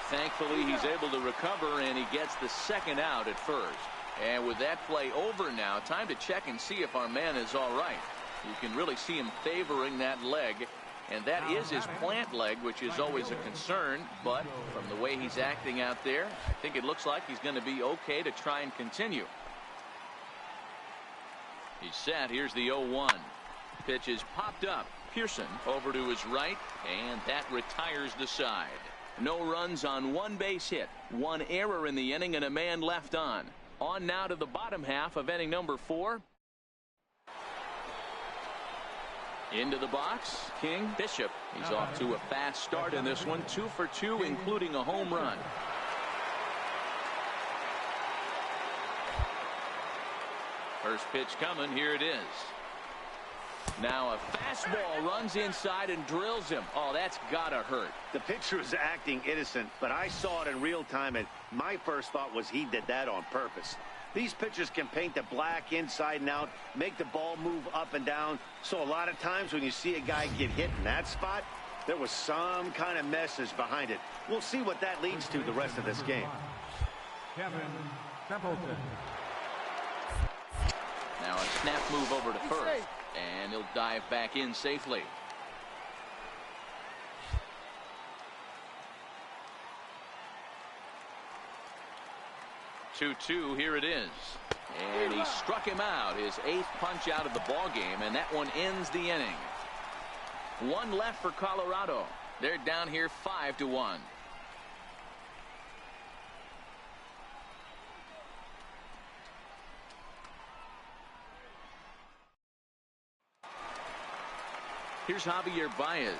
Thankfully, he's able to recover, and he gets the second out at first. And with that play over now, time to check and see if our man is all right. You can really see him favoring that leg. And that is his plant leg, which is always a concern. But from the way he's acting out there, I think it looks like he's going to be okay to try and continue. He's set. Here's the 0-1. Pitch is popped up. Pearson over to his right, and that retires the side. No runs on 1 base hit. 1 error in the inning and a man left on. On now to the bottom half of inning number 4. Into the box, King Bishop. He's off to a fast start in this one. 2 for 2, including a home run. First pitch coming. Here it is. Now a fastball runs inside and drills him. Oh, that's gotta hurt. The pitcher is acting innocent, but I saw it in real time, and my first thought was he did that on purpose. These pitchers can paint the black inside and out, make the ball move up and down. So a lot of times when you see a guy get hit in that spot, there was some kind of message behind it. We'll see what that leads to the rest of this game. Kevin Templeton. Now a snap move over to first, and he'll dive back in safely. 2-2, here it is. And he struck him out, his 8th punch out of the ball game, and that one ends the inning. One left for Colorado. They're down here 5-1. Here's Javier Baez.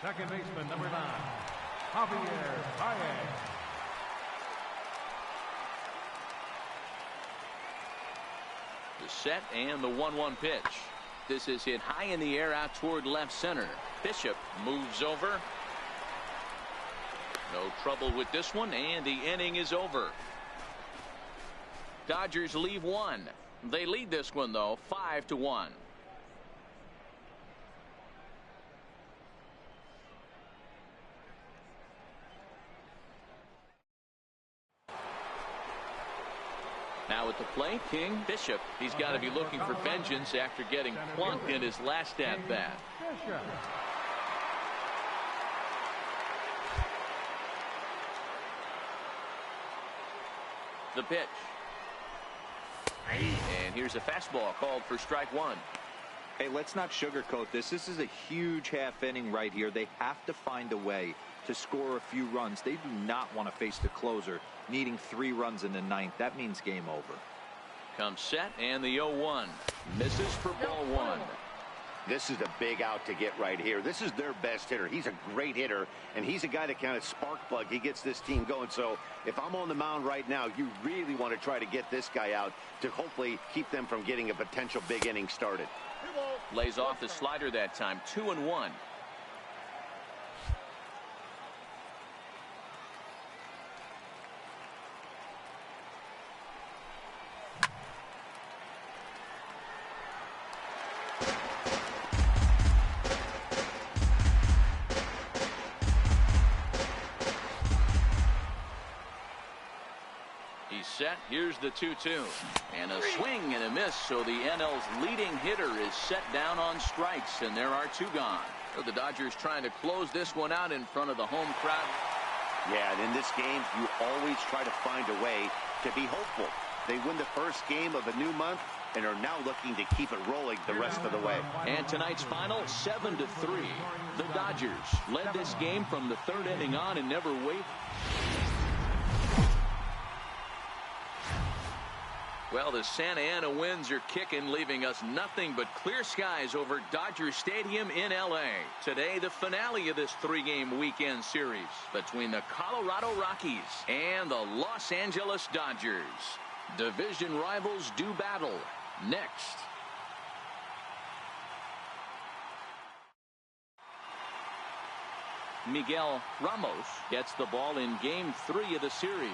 Second baseman, number 9, Javier Baez. The set and the 1-1 pitch. This is hit high in the air out toward left center. Bishop moves over. No trouble with this one, and the inning is over. Dodgers leave one. They lead this one, though, 5-1. Now at the plate, King Bishop. He's got to be looking for vengeance after getting plunked in his last at-bat. The pitch. And here's a fastball called for strike one. Hey, let's not sugarcoat this. This is a huge half inning right here. They have to find a way to score a few runs. They do not want to face the closer needing 3 runs in the 9th. That means game over. Comes set, and the 0-1 misses for ball 1. This is a big out to get right here. This is their best hitter. He's a great hitter, and he's a guy that kind of spark plug. He gets this team going. So if I'm on the mound right now, you really want to try to get this guy out to hopefully keep them from getting a potential big inning started. Lays off the slider that time. 2-1. Set. Here's the 2-2 and a swing and a miss. So the NL's leading hitter is set down on strikes, and there are 2 gone. So the Dodgers trying to close this one out in front of the home crowd. Yeah, and in this game you always try to find a way to be hopeful. They win the first game of a new month and are now looking to keep it rolling the rest of the way. And tonight's final 7-3. The Dodgers led this game from the 3rd inning on and never wavered. Well, the Santa Ana winds are kicking, leaving us nothing but clear skies over Dodger Stadium in L.A. Today, the finale of this 3-game weekend series between the Colorado Rockies and the Los Angeles Dodgers. Division rivals do battle next. Miguel Ramos gets the ball in Game 3 of the series.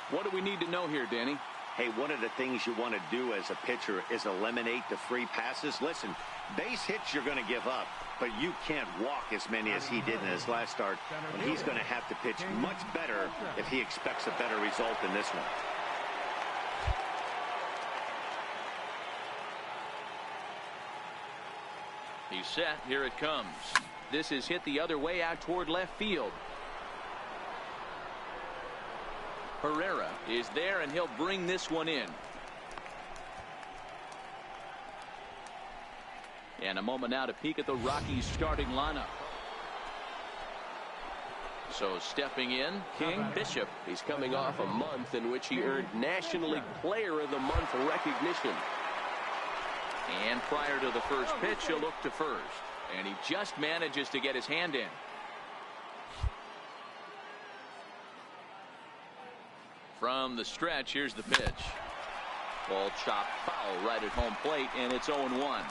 What do we need to know here, Danny? Hey, one of the things you want to do as a pitcher is eliminate the free passes. Listen, base hits you're going to give up, but you can't walk as many as he did in his last start, and he's going to have to pitch much better if he expects a better result in this one. He's set. Here it comes. This is hit the other way out toward left field. Herrera is there, and he'll bring this one in. And a moment now to peek at the Rockies starting lineup. So stepping in, King Bishop. He's coming off a month in which he earned National League Player of the Month recognition. And prior to the first pitch, he'll look to first. And he just manages to get his hand in. From the stretch, here's the pitch. Ball chopped foul right at home plate, and it's 0-1.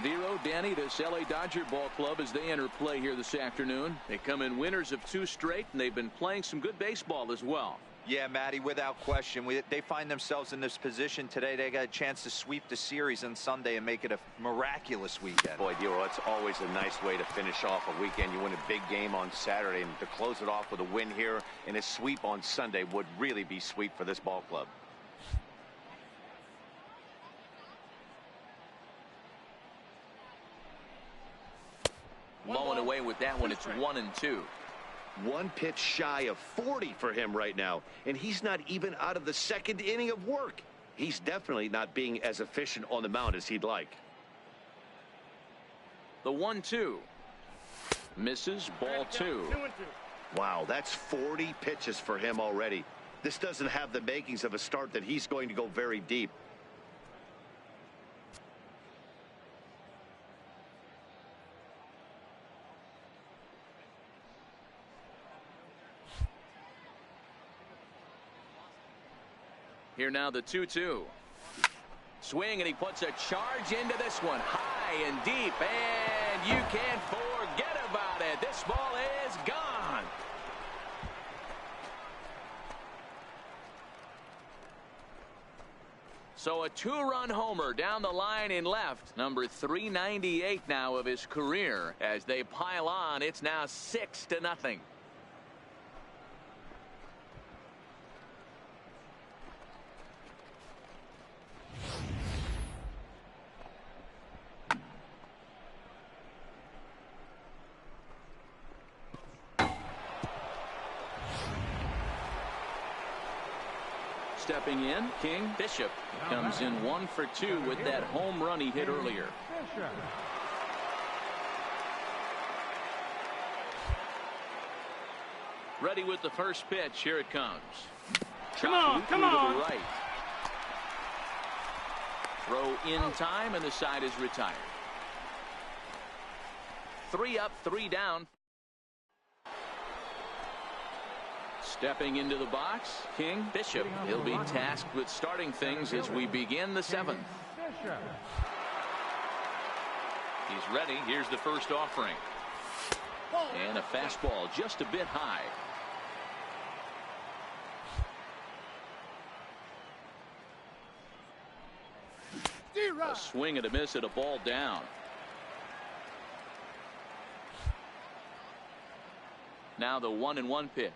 Vero, Danny, this L.A. Dodger ball club as they enter play here this afternoon. They come in winners of 2 straight, and they've been playing some good baseball as well. Yeah, Matty, without question. They find themselves in this position today. They got a chance to sweep the series on Sunday and make it a miraculous weekend. Boy, Dero, it's always a nice way to finish off a weekend. You win a big game on Saturday, and to close it off with a win here and a sweep on Sunday would really be sweet for this ball club. Blowing away with that one. It's 1-2. 1 pitch shy of 40 for him right now, and he's not even out of the 2nd inning of work. He's definitely not being as efficient on the mound as he'd like. The 1-2. Misses, ball 2. Wow, that's 40 pitches for him already. This doesn't have the makings of a start that he's going to go very deep. Here now the 2-2. Swing, and he puts a charge into this one. High and deep, and you can't forget about it. This ball is gone. So a 2-run homer down the line in left. Number 398 now of his career. As they pile on, it's now 6-0. Stepping in, King. Bishop comes in 1 for 2 with that home run he hit earlier. Ready with the first pitch. Here it comes. Come on, come on. To the right. Throw in time, and the side is retired. 3 up, 3 down. Stepping into the box, King. Bishop. He'll be tasked with starting things as we begin the 7th. He's ready. Here's the first offering. And a fastball just a bit high. A swing and a miss at a ball down. Now the 1-1 pitch.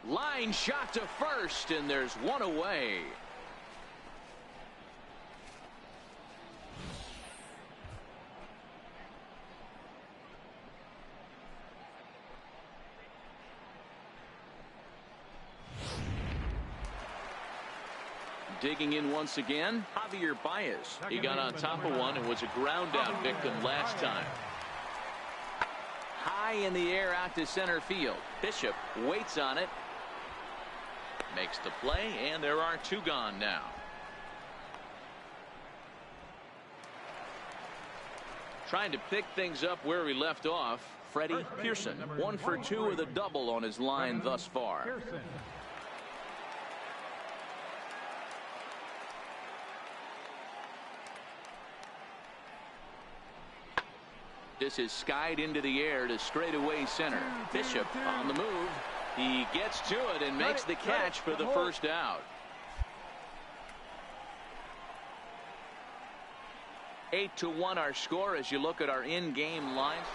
Line shot to first, and there's one away. Digging in once again, Javier Baez. He got on top of one and was a ground out victim last time. High in the air out to center field. Bishop waits on it. Makes the play, and there are 2 gone now. Trying to pick things up where we left off, Freddie Pearson. 1 for 2 with a double on his line thus far. This is skied into the air to straightaway center. Bishop on the move. He gets to it and makes the catch for the first out. 8-1 our score as you look at our in-game lines.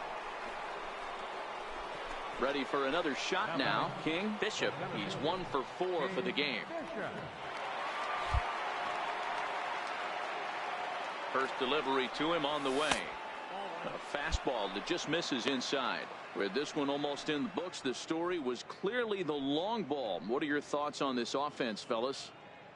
Ready for another shot now. King. Bishop. He's 1 for 4 for the game. First delivery to him on the way. A fastball that just misses inside. With this one almost in the books, the story was clearly the long ball. What are your thoughts on this offense, fellas?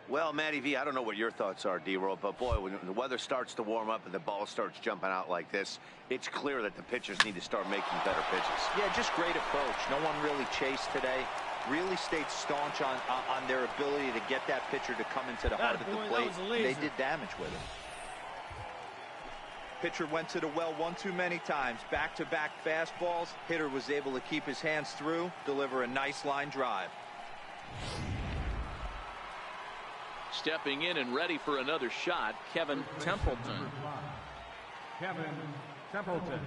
Well, Matty V, I don't know what your thoughts are, D-Roll, but boy, when the weather starts to warm up and the ball starts jumping out like this, it's clear that the pitchers need to start making better pitches. Yeah, just great approach. No one really chased today. Really stayed staunch on their ability to get that pitcher to come into the heart of the plate. They did damage with it. Pitcher went to the well one too many times. Back-to-back fastballs. Hitter was able to keep his hands through, deliver a nice line drive. Stepping in and ready for another shot, Kevin Templeton. Kevin Templeton.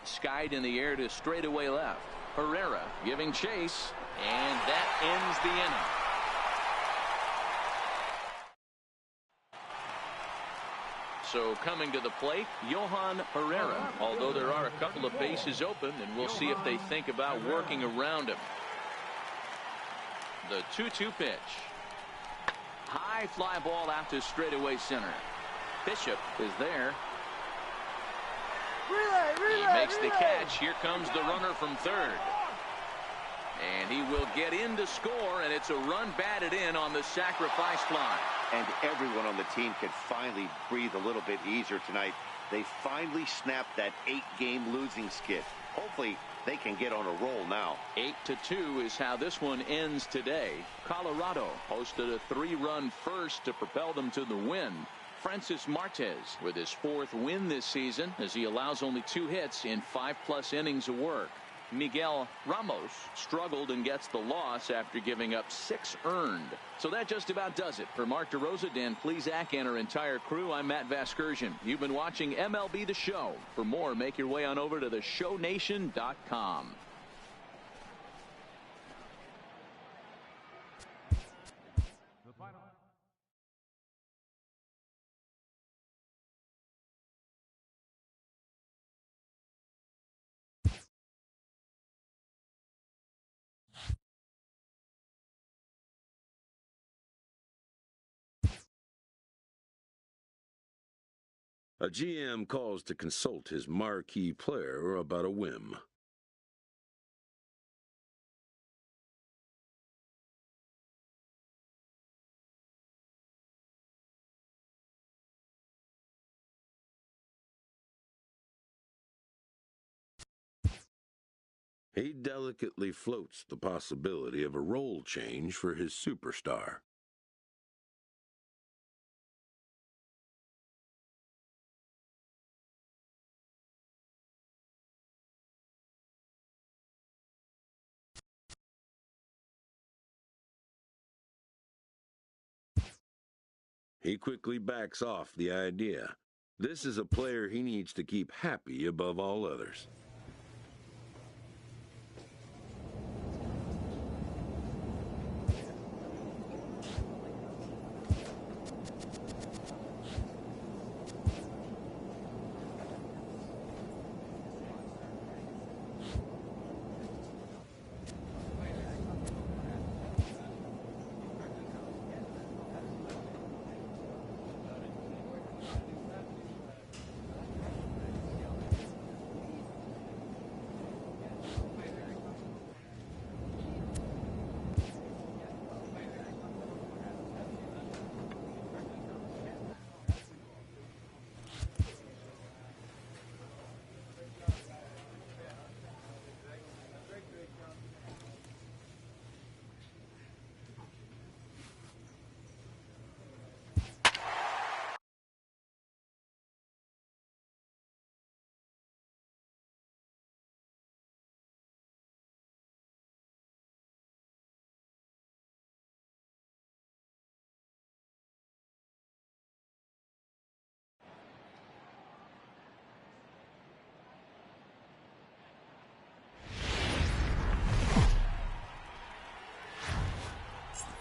Skied in the air to straightaway left. Herrera giving chase, and that ends the inning. So coming to the plate, Johan Herrera. Although there are a couple of bases open, and we'll see if they think about working around him. The 2-2 pitch. High fly ball out to straightaway center. Bishop is there. He makes the catch. Here comes the runner from third. And he will get in to score, and it's a run batted in on the sacrifice fly. And everyone on the team can finally breathe a little bit easier tonight. They finally snapped that 8-game losing skid. Hopefully, they can get on a roll now. 8-2 is how this one ends today. Colorado posted a 3-run first to propel them to the win. Francis Martes with his 4th win this season as he allows only 2 hits in 5+ innings of work. Miguel Ramos struggled and gets the loss after giving up 6 earned. So that just about does it. For Mark DeRosa, Dan Plesac, and our entire crew, I'm Matt Vasgersian. You've been watching MLB The Show. For more, make your way on over to theshownation.com. A GM calls to consult his marquee player about a whim. He delicately floats the possibility of a role change for his superstar. He quickly backs off the idea. This is a player he needs to keep happy above all others.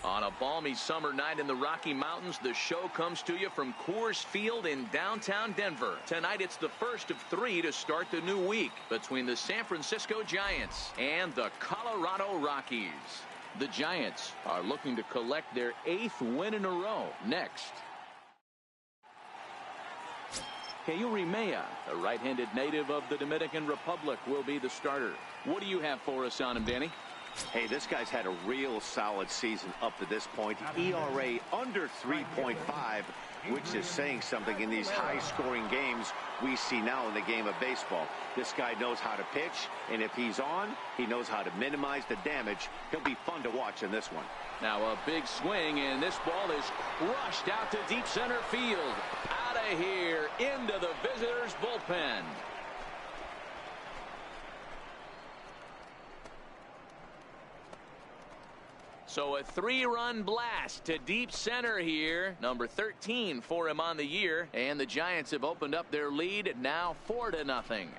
On a balmy summer night in the Rocky Mountains, the show comes to you from Coors Field in downtown Denver. Tonight, it's the first of 3 to start the new week between the San Francisco Giants and the Colorado Rockies. The Giants are looking to collect their 8th win in a row. Next, Keury Maya, a right-handed native of the Dominican Republic, will be the starter. What do you have for us on him, Danny? Hey, this guy's had a real solid season up to this point. ERA under 3.5, which is saying something in these high-scoring games we see now in the game of baseball. This guy knows how to pitch, and if he's on, he knows how to minimize the damage. He'll be fun to watch in this one. Now a big swing, and this ball is crushed out to deep center field. Out of here, into the visitors' bullpen. So a 3-run blast to deep center here. Number 13 for him on the year. And the Giants have opened up their lead now 4-0.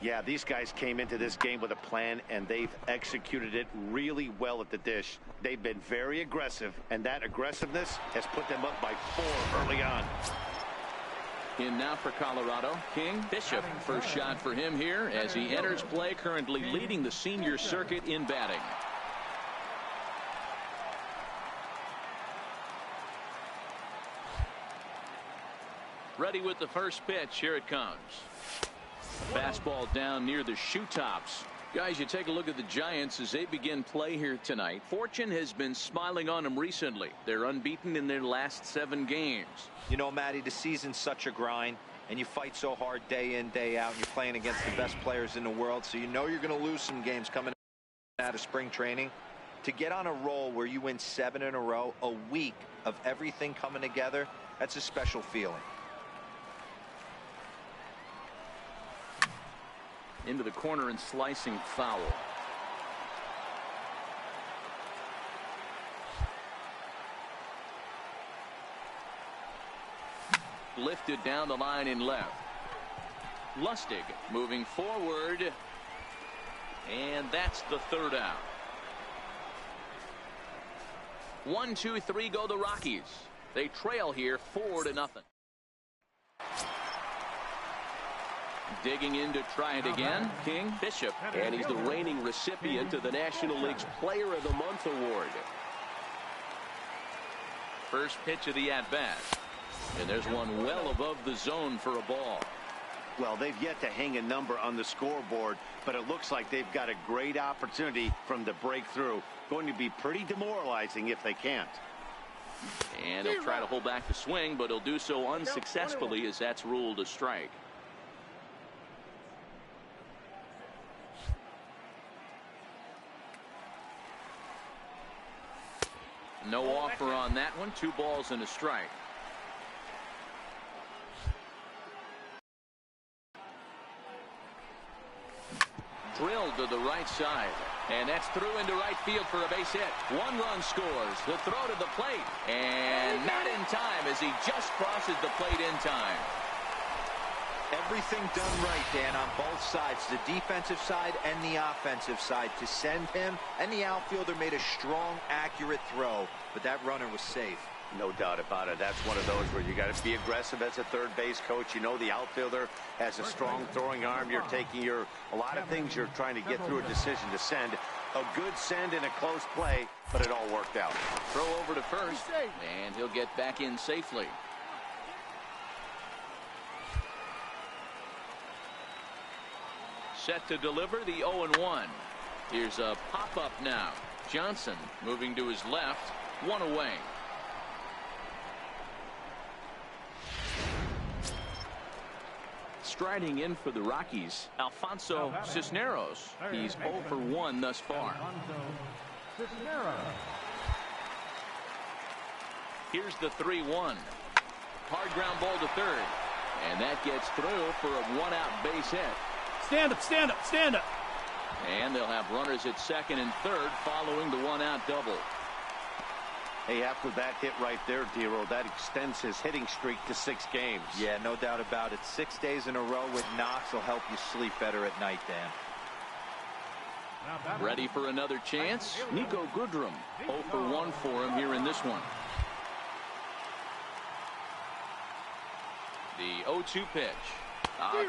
Yeah, these guys came into this game with a plan, and they've executed it really well at the dish. They've been very aggressive, and that aggressiveness has put them up by 4 early on. In now for Colorado, King Bishop. First shot for him here as he enters play, currently leading the senior circuit in batting. Ready with the first pitch. Here it comes. Fastball down near the shoe tops. Guys, you take a look at the Giants as they begin play here tonight. Fortune has been smiling on them recently. They're unbeaten in their last 7 games. You know, Matty, the season's such a grind, and you fight so hard day in, day out. You're playing against the best players in the world, so you know you're going to lose some games coming out of spring training. To get on a roll where you win 7 in a row, a week of everything coming together, that's a special feeling. Into the corner and slicing foul. Lifted down the line in left. Lustig moving forward. And that's the 3rd out. 1, 2, 3 go the Rockies. They trail here 4-0. Digging in to try it again. King Bishop. And he's the reigning recipient of the National League's Player of the Month award. First pitch of the at-bat. And there's one well above the zone for a ball. Well, they've yet to hang a number on the scoreboard, but it looks like they've got a great opportunity from the breakthrough. Going to be pretty demoralizing if they can't. And he'll try to hold back the swing, but he'll do so unsuccessfully as that's ruled a strike. No offer on that one. 2 balls and a strike. Drilled to the right side. And that's through into right field for a base hit. 1 run scores. The throw to the plate. And not in time as he just crosses the plate in time. Everything done right, Dan, on both sides, the defensive side and the offensive side, to send him, and the outfielder made a strong, accurate throw, but that runner was safe. No doubt about it. That's one of those where you got to be aggressive as a third base coach. You know the outfielder has a strong throwing arm. You're taking a lot of things you're trying to get through a decision to send. A good send in a close play, but it all worked out. Throw over to first, and he'll get back in safely. Set to deliver the 0-1. Here's a pop-up now. Johnson moving to his left. 1 away. Striding in for the Rockies, Alfonso Cisneros. He's 0 for 1 thus far. Here's the 3-1. Hard ground ball to third. And that gets through for a 1-out base hit. Stand up, stand up, stand up. And they'll have runners at second and third following the 1-out double. Hey, after that hit right there, Dero, that extends his hitting streak to 6 games. Yeah, no doubt about it. 6 days in a row with knocks will help you sleep better at night, Dan. Ready for another chance? Nico Goodrum. 0 for 1 for him here in this one. The 0-2 pitch.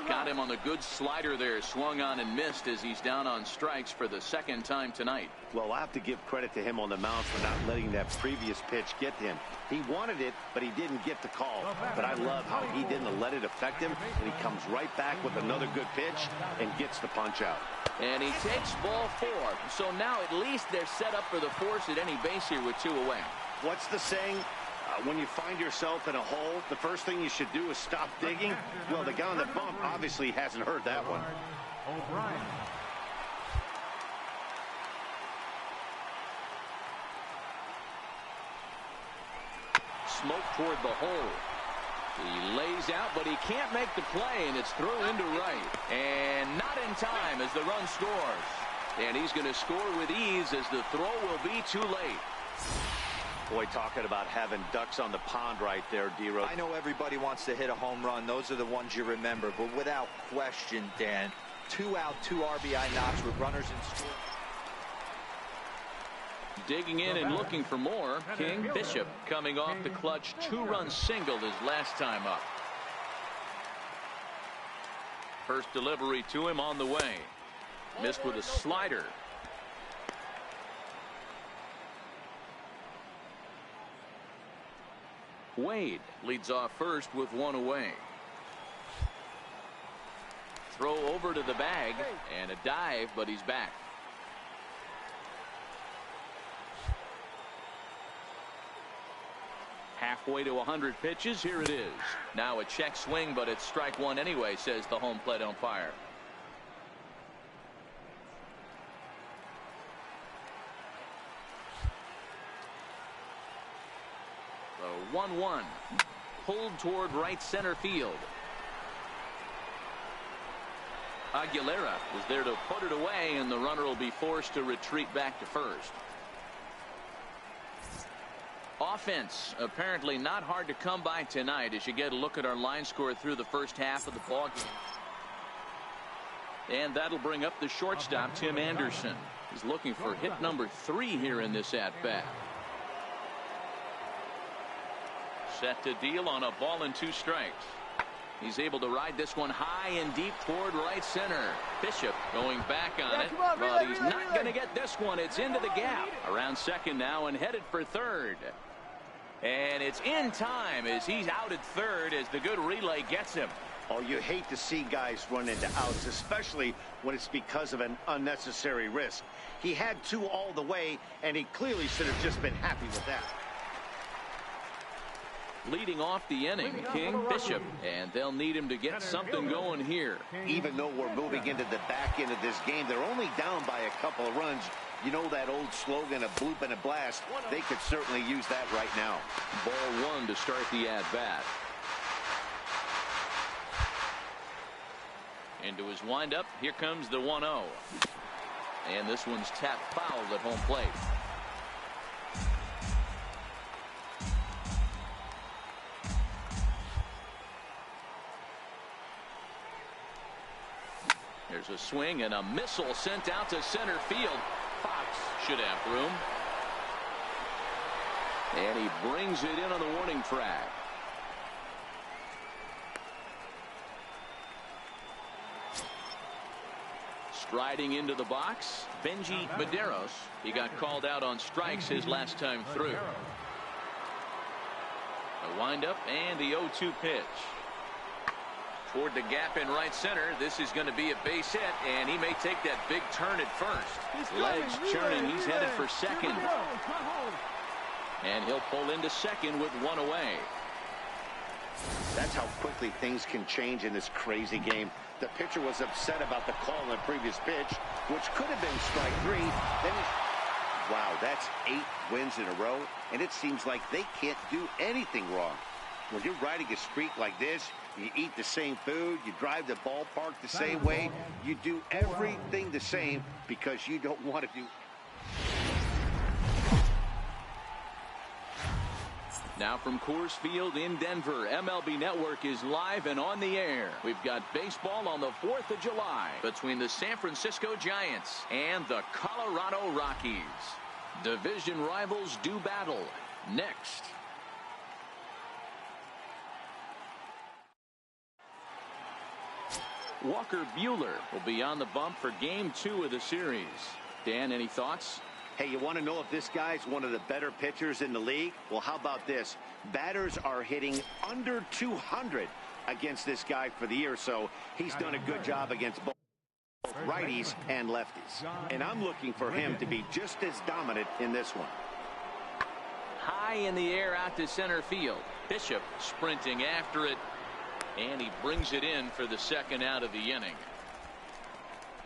Got him on the good slider there. Swung on and missed as he's down on strikes for the 2nd time tonight. Well, I have to give credit to him on the mound for not letting that previous pitch get to him. He wanted it, but he didn't get the call. But I love how he didn't let it affect him, and he comes right back with another good pitch and gets the punch out. And he takes ball 4. So now at least they're set up for the force at any base here with 2 away. What's the saying? When you find yourself in a hole, the first thing you should do is stop digging. Well, the guy on the bump obviously hasn't heard that one. Smoke toward the hole. He lays out, but he can't make the play, and it's thrown into right. And not in time as the run scores. And he's going to score with ease as the throw will be too late. Boy, talking about having ducks on the pond right there, D-Road. I know everybody wants to hit a home run. Those are the ones you remember. But without question, Dan, 2 out, 2 RBI knocks with runners in score. Digging in and looking for more. King Bishop coming off the clutch 2-run single his last time up. First delivery to him on the way. Missed with a slider. Wade leads off first with one away. Throw over to the bag and a dive, but he's back. Halfway to 100 pitches. Here it is. Now a check swing, but it's strike one anyway, says the home plate umpire. The 1-1 pulled toward right center field. Aguilera was there to put it away, and the runner will be forced to retreat back to first. Offense apparently not hard to come by tonight as you get a look at our line score through the first half of the ball game. And that'll bring up the shortstop, Tim Anderson. He's looking for hit number 3 here in this at-bat. Set to deal on a ball and 2 strikes. He's able to ride this one high and deep toward right center. Bishop going back on it, but he's not going to get this one. It's into the gap. Around second now and headed for third. And it's in time as he's out at third as the good relay gets him. Oh, you hate to see guys run into outs, especially when it's because of an unnecessary risk. He had 2 all the way, and he clearly should have just been happy with that. Leading off the inning, King, Bishop, and they'll need him to get something going here. Even though we're moving into the back end of this game, they're only down by a couple of runs. You know that old slogan, a bloop and a blast. They could certainly use that right now. Ball 1 to start the at-bat. Into his windup, here comes the 1-0. And this one's tapped foul at home plate. There's a swing and a missile sent out to center field. Fox should have room. And he brings it in on the warning track. Striding into the box, Benji Medeiros. He got called out on strikes his last time through. A windup and the 0-2 pitch. Toward the gap in right center. This is going to be a base hit, and he may take that big turn at first. Legs churning. He's headed for second. And he'll pull into second with 1 away. That's how quickly things can change in this crazy game. The pitcher was upset about the call on the previous pitch, which could have been strike 3. Then wow, that's 8 wins in a row, and it seems like they can't do anything wrong. When you're riding a streak like this, you eat the same food, you drive the ballpark the same way, you do everything the same because you don't want to do. Now from Coors Field in Denver, MLB Network is live and on the air. We've got baseball on the 4th of July between the San Francisco Giants and the Colorado Rockies. Division rivals do battle next. Walker Buehler will be on the bump for Game 2 of the series. Dan, any thoughts? Hey, you want to know if this guy's one of the better pitchers in the league? Well, how about this? Batters are hitting under 200 against this guy for the year, so he's done a good job against both righties and lefties. And I'm looking for him to be just as dominant in this one. High in the air out to center field. Bishop sprinting after it. And he brings it in for the second out of the inning.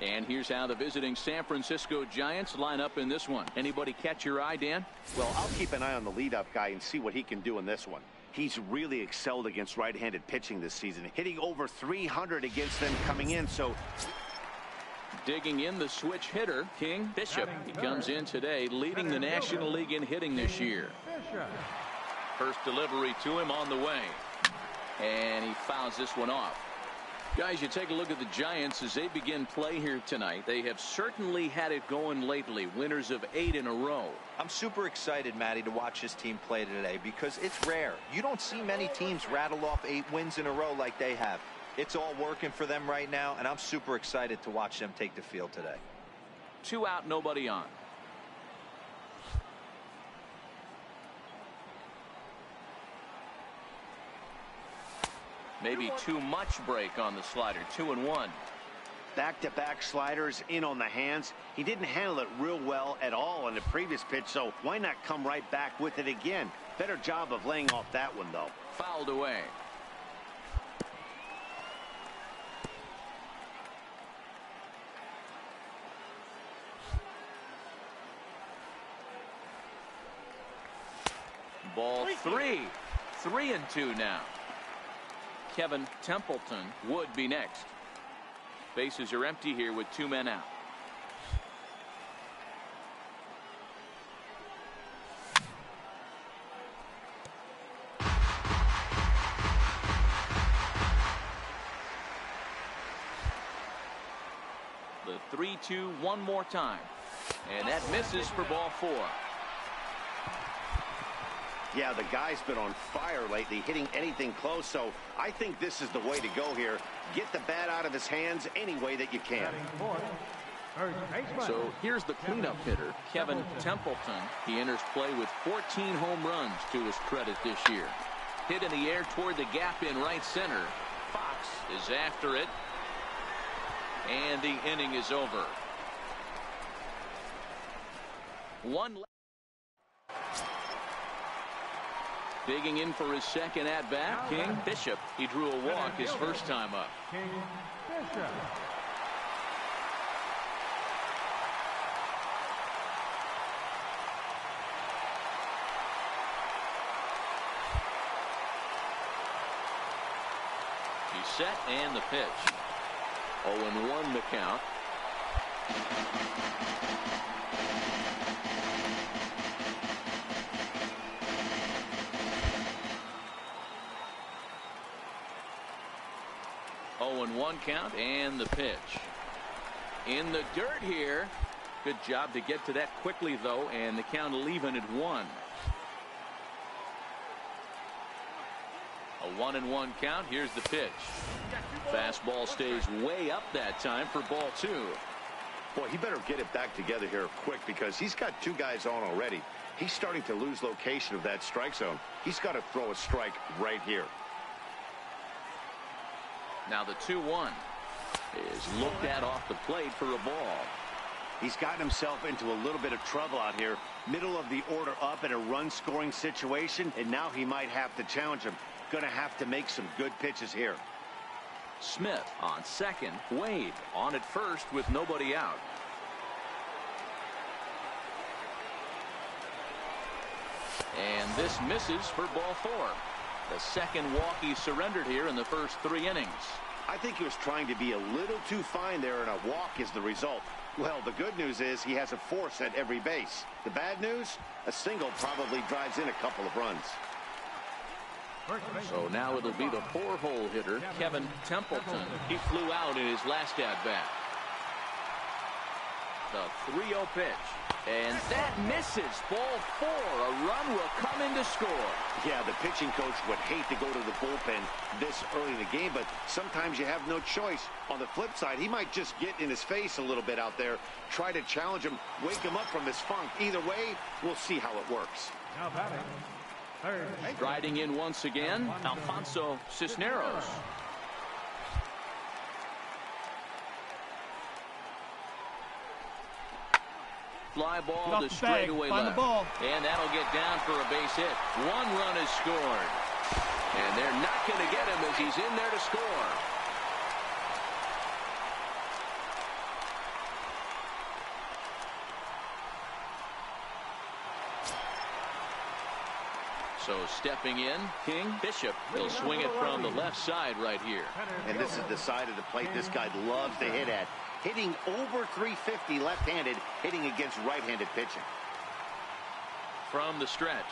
And here's how the visiting San Francisco Giants line up in this one. Anybody catch your eye, Dan? Well, I'll keep an eye on the leadoff guy and see what he can do in this one. He's really excelled against right-handed pitching this season, hitting over 300 against them coming in. So digging in the switch hitter, King Bishop. He comes in today leading the National League in hitting this year. First delivery to him on the way. And he fouls this one off. Guys, you take a look at the Giants as they begin play here tonight. They have certainly had it going lately. Winners of 8 in a row. I'm super excited, Matty, to watch this team play today because it's rare. You don't see many teams rattle off 8 wins in a row like they have. It's all working for them right now, and I'm super excited to watch them take the field today. 2 out, nobody on. Maybe too much break on the slider. 2-1. Back-to-back sliders in on the hands. He didn't handle it real well at all on the previous pitch, so why not come right back with it again? Better job of laying off that one, though. Fouled away. Ball 3. 3-2 now. Kevin Templeton would be next. Bases are empty here with 2 men out. The 3-2 one more time. And that misses for ball 4. Yeah, the guy's been on fire lately, hitting anything close, so I think this is the way to go here. Get the bat out of his hands any way that you can. So here's the cleanup hitter, Kevin Templeton. He enters play with 14 home runs to his credit this year. Hit in the air toward the gap in right center. Fox is after it. And the inning is over. One left. Digging in for his second at-bat, King Bishop. He drew a walk his first time up. King Bishop. He's set and the pitch. 0-1 the count. One count and the pitch. In the dirt here. Good job to get to that quickly, though, and the count leaving at 1. A 1-1 count. Here's the pitch. Fastball stays way up that time for ball 2. Boy, he better get it back together here quick because he's got 2 guys on already. He's starting to lose location of that strike zone. He's got to throw a strike right here. Now the 2-1 is looked at off the plate for a ball. He's gotten himself into a little bit of trouble out here. Middle of the order up in a run-scoring situation, and now he might have to challenge him. Going to have to make some good pitches here. Smith on second. Wade on at first with nobody out. And this misses for ball 4. The second walk he surrendered here in the first 3 innings. I think he was trying to be a little too fine there, and a walk is the result. Well, the good news is he has a force at every base. The bad news, a single probably drives in a couple of runs. So now it'll be the 4-hole hitter, Kevin Templeton. He flew out in his last at-bat. The 3-0 pitch. And that misses. Ball 4. A run will come in to score. Yeah, the pitching coach would hate to go to the bullpen this early in the game, but sometimes you have no choice. On the flip side, he might just get in his face a little bit out there, try to challenge him, wake him up from his funk. Either way, we'll see how it works. Now batting. Third. Striding in once again, Alfonso Cisneros. Fly ball to straightaway left. And that'll get down for a base hit. 1 run is scored. And they're not going to get him as he's in there to score. So stepping in, King Bishop. He'll swing it from the left side right here. And this is the side of the plate this guy loves to hit at. Hitting over 350 left-handed, hitting against right-handed pitching. From the stretch.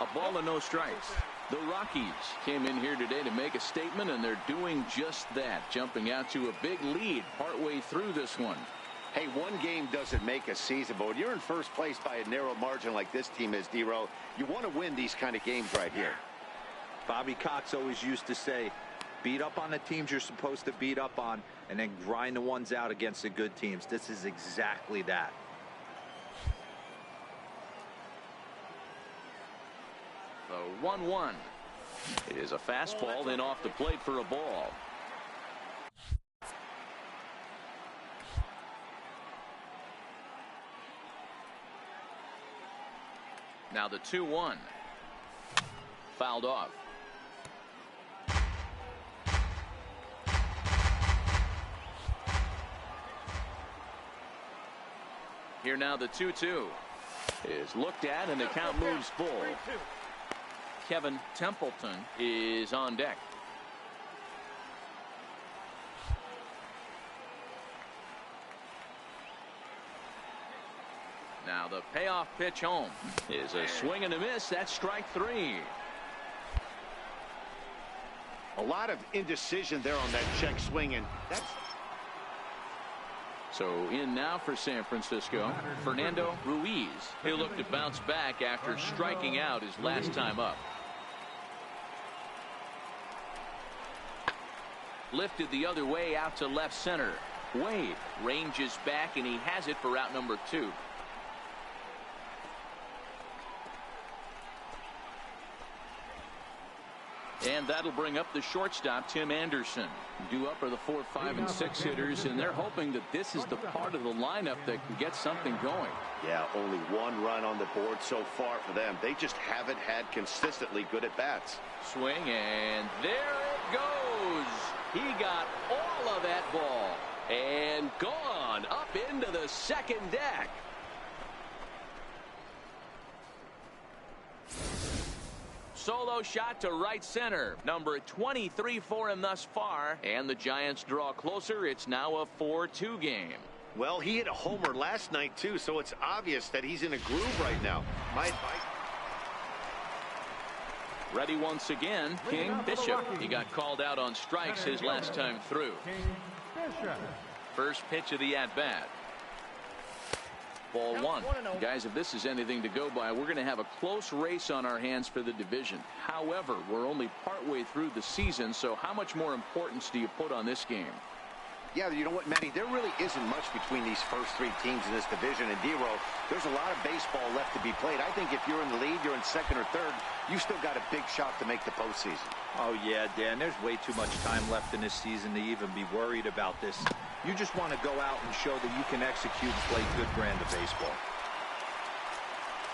A ball and no strikes. The Rockies came in here today to make a statement, and they're doing just that, jumping out to a big lead partway through this one. Hey, one game doesn't make a season, but when you're in first place by a narrow margin like this team is, D-Row, you want to win these kind of games right here. Bobby Cox always used to say, beat up on the teams you're supposed to beat up on, and then grind the ones out against the good teams. This is exactly that. The 1-1. It is a fastball, then off the plate for a ball. Now the 2-1. Fouled off. Here now the 2-2 is looked at, and the count moves full. Kevin Templeton is on deck. Now the payoff pitch home is a swing and a miss. That's strike 3. A lot of indecision there on that check swing, and that's... So in now for San Francisco, Fernando Ruiz. He'll look to bounce back after striking out his last time up. Lifted the other way out to left center. Wade ranges back, and he has it for out number 2. And that'll bring up the shortstop, Tim Anderson. Due up are the 4, 5, and 6 hitters, and they're hoping that this is the part of the lineup that can get something going. Yeah, only 1 run on the board so far for them. They just haven't had consistently good at-bats. Swing, and there it goes. He got all of that ball and gone up into the second deck. Solo shot to right center. Number 23 for him thus far. And the Giants draw closer. It's now a 4-2 game. Well, he hit a homer last night, too, so it's obvious that he's in a groove right now. Ready once again, King Bishop. He got called out on strikes his last time through. First pitch of the at-bat. Ball 1. Guys, if this is anything to go by, we're going to have a close race on our hands for the division. However, we're only partway through the season, so how much more importance do you put on this game? Yeah, you know what, Matty? There really isn't much between these first 3 teams in this division. And, D-Row, there's a lot of baseball left to be played. I think if you're in the lead, you're in second or third, you still got a big shot to make the postseason. Oh, yeah, Dan, there's way too much time left in this season to even be worried about this. You just want to go out and show that you can execute and play good brand of baseball.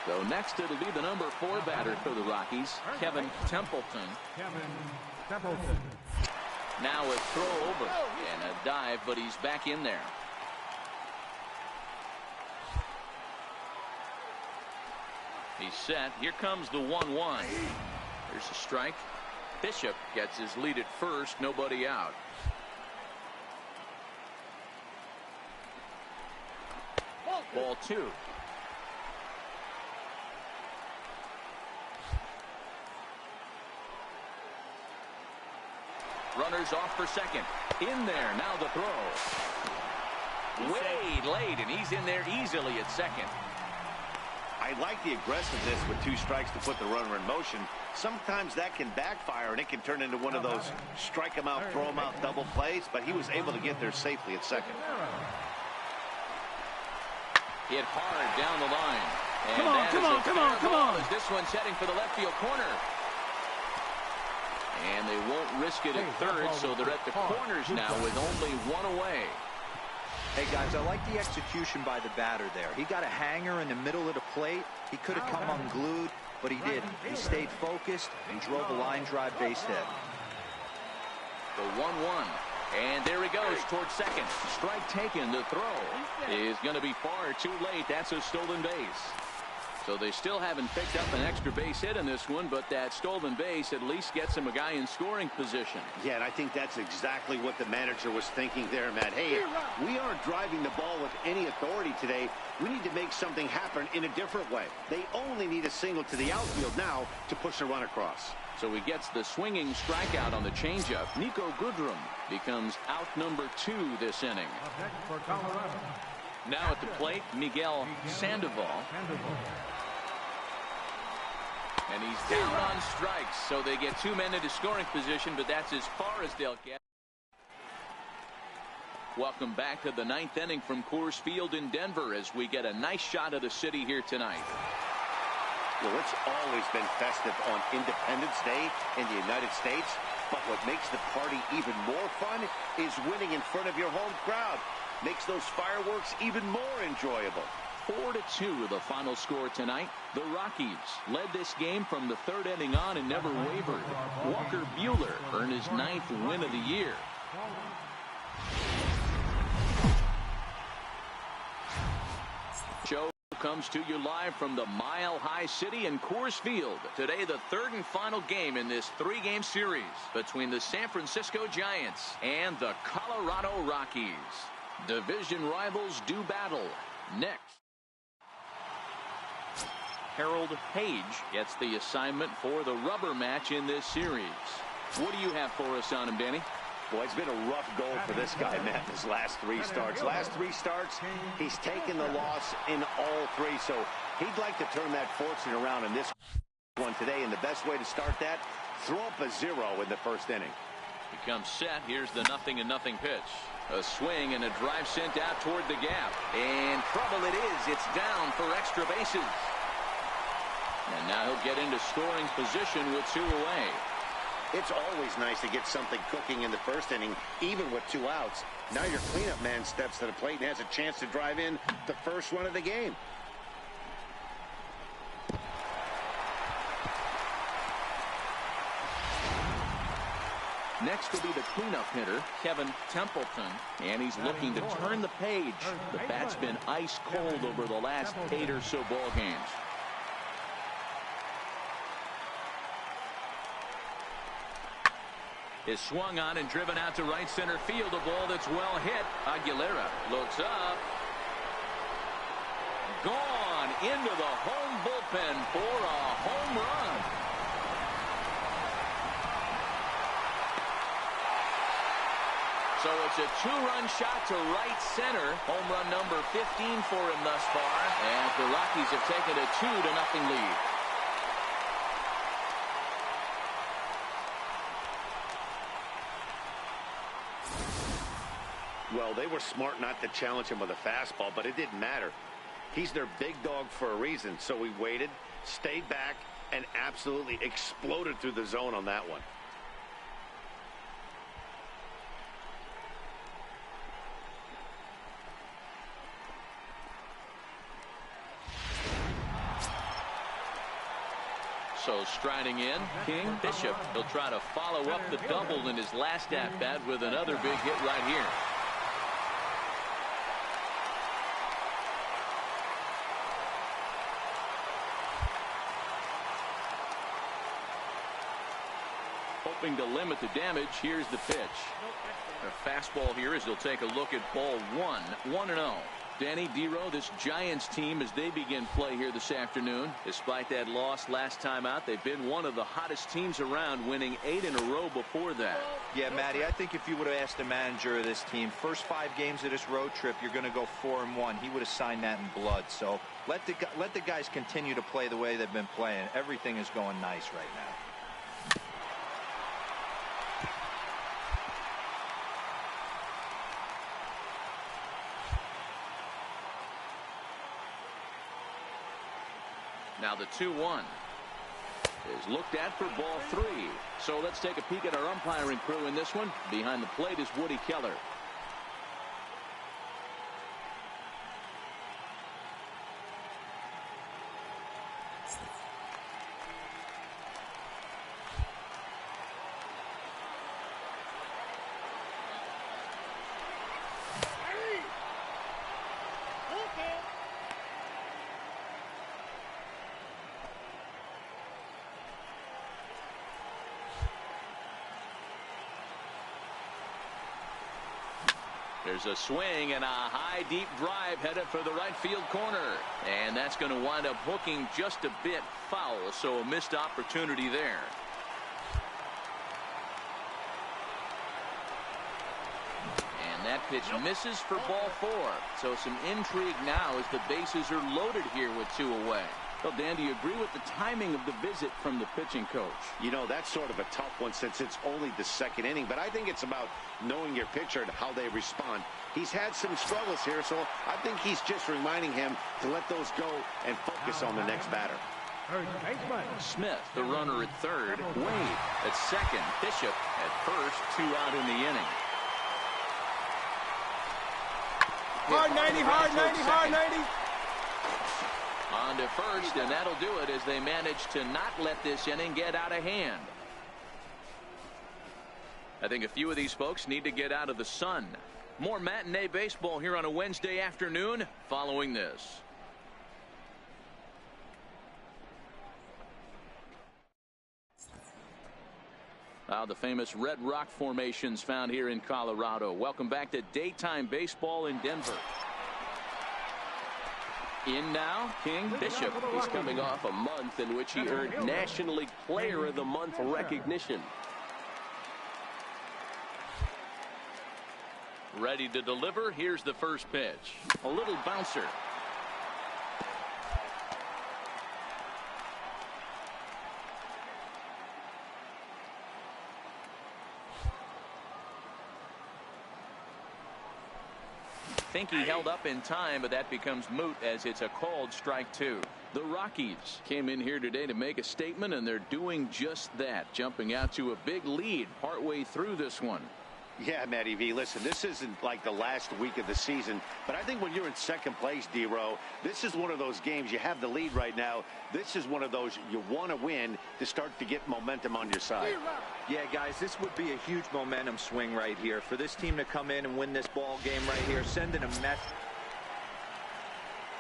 So next it'll be the number 4 batter for the Rockies, Kevin Templeton. Now a throw over and a dive, but he's back in there. He's set. Here comes the 1-1. There's a strike. Bishop gets his lead at first. Nobody out. Ball 2. Runners off for second. In there. Now the throw. Wade late, and he's in there easily at second. I like the aggressiveness with 2 strikes to put the runner in motion. Sometimes that can backfire, and it can turn into one of those strike him out, throw him out double plays, but he was able to get there safely at second. Hit hard down the line. And Come on. As this one's heading for the left field corner. And they won't risk it at third, so they're at the corners now with only 1 away. Hey, guys, I like the execution by the batter there. He got a hanger in the middle of the plate. He could have come unglued, but he didn't. He stayed focused and drove a line drive base hit. The 1-1. And there he goes towards second. Strike taken. The throw is going to be far too late. That's a stolen base. So they still haven't picked up an extra base hit in this one, but that stolen base at least gets him a guy in scoring position. Yeah, and I think that's exactly what the manager was thinking there, Matt. Hey, we aren't driving the ball with any authority today. We need to make something happen in a different way. They only need a single to the outfield now to push a run across. So he gets the swinging strikeout on the changeup. Nico Goodrum becomes out number 2 this inning. Now at the plate, Miguel Sandoval. And he's down on strikes, so they get 2 men into scoring position, but that's as far as they'll get. Welcome back to the 9th inning from Coors Field in Denver as we get a nice shot of the city here tonight. Well, it's always been festive on Independence Day in the United States, but what makes the party even more fun is winning in front of your home crowd. Makes those fireworks even more enjoyable. 4-2 the final score tonight. The Rockies led this game from the third inning on and never wavered. Walker Buehler earned his 9th win of the year. Show comes to you live from the Mile High City in Coors Field. Today, the third and final game in this 3-game series between the San Francisco Giants and the Colorado Rockies. Division rivals do battle. Next, Harold Page gets the assignment for the rubber match in this series. What do you have for us on him, Danny? Boy, it's been a rough go for this guy, Matt, his last 3 starts. Last 3 starts, he's taken the loss in all 3, so he'd like to turn that fortune around in this one today, and the best way to start that, throw up a 0 in the first inning. He comes set. Here's the 0-0 pitch. A swing and a drive sent out toward the gap. And trouble it is. It's down for extra bases. And now he'll get into scoring position with 2 away. It's always nice to get something cooking in the first inning, even with 2 outs. Now your cleanup man steps to the plate and has a chance to drive in the first run of the game. Next will be the cleanup hitter, Kevin Templeton, and he's looking to turn the page. The bat's been ice cold over the last 8 or so ball games. Is swung on and driven out to right center field. A ball that's well hit. Aguilera looks up. Gone into the home bullpen for a home run. So it's a 2-run shot to right center. Home run number 15 for him thus far. And the Rockies have taken a 2-0 lead. Well, they were smart not to challenge him with a fastball, but it didn't matter. He's their big dog for a reason. So he waited, stayed back, and absolutely exploded through the zone on that one. So striding in, King Bishop. He'll try to follow up the double in his last at-bat with another big hit right here. Hoping to limit the damage, here's the pitch. A fastball here as he'll take a look at ball 1, 1-0. Danny Dero, this Giants team, as they begin play here this afternoon, despite that loss last time out, they've been one of the hottest teams around, winning 8 in a row before that. Yeah, Matty, I think if you would have asked the manager of this team, first 5 games of this road trip, you're going to go 4-1. He would have signed that in blood. So let the guys continue to play the way they've been playing. Everything is going nice right now. Now the 2-1 is looked at for ball 3. So let's take a peek at our umpiring crew in this one. Behind the plate is Woody Keller. There's a swing and a high deep drive headed for the right field corner, and that's going to wind up hooking just a bit foul, so a missed opportunity there. And that pitch misses for ball 4. So some intrigue now as the bases are loaded here with 2 away. Well, Dan, do you agree with the timing of the visit from the pitching coach? You know, that's sort of a tough one since it's only the 2nd inning, but I think it's about knowing your pitcher and how they respond. He's had some struggles here, so I think he's just reminding him to let those go and focus on the next batter. Third baseman. Smith, the runner at third. Wade at second. Bishop at first. 2 out in the inning. Hard 90, hard 90, hard 90. On to first, and that'll do it as they manage to not let this inning get out of hand. I think a few of these folks need to get out of the sun. More matinee baseball here on a Wednesday afternoon following this. The famous Red Rock formations found here in Colorado. Welcome back to daytime baseball in Denver. In now, King Bishop. He's coming off a month in which he earned National League Player of the Month recognition. Ready to deliver. Here's the first pitch. A little bouncer. Think he held up in time, but that becomes moot as it's a called strike 2. The Rockies came in here today to make a statement, and they're doing just that, jumping out to a big lead partway through this one. Yeah, Matty V, listen, this isn't like the last week of the season, but I think when you're in second place, D-Row, this is one of those games. You have the lead right now. This is one of those you want to win to start to get momentum on your side. Yeah, guys, this would be a huge momentum swing right here. For this team to come in and win this ball game right here, sending a message.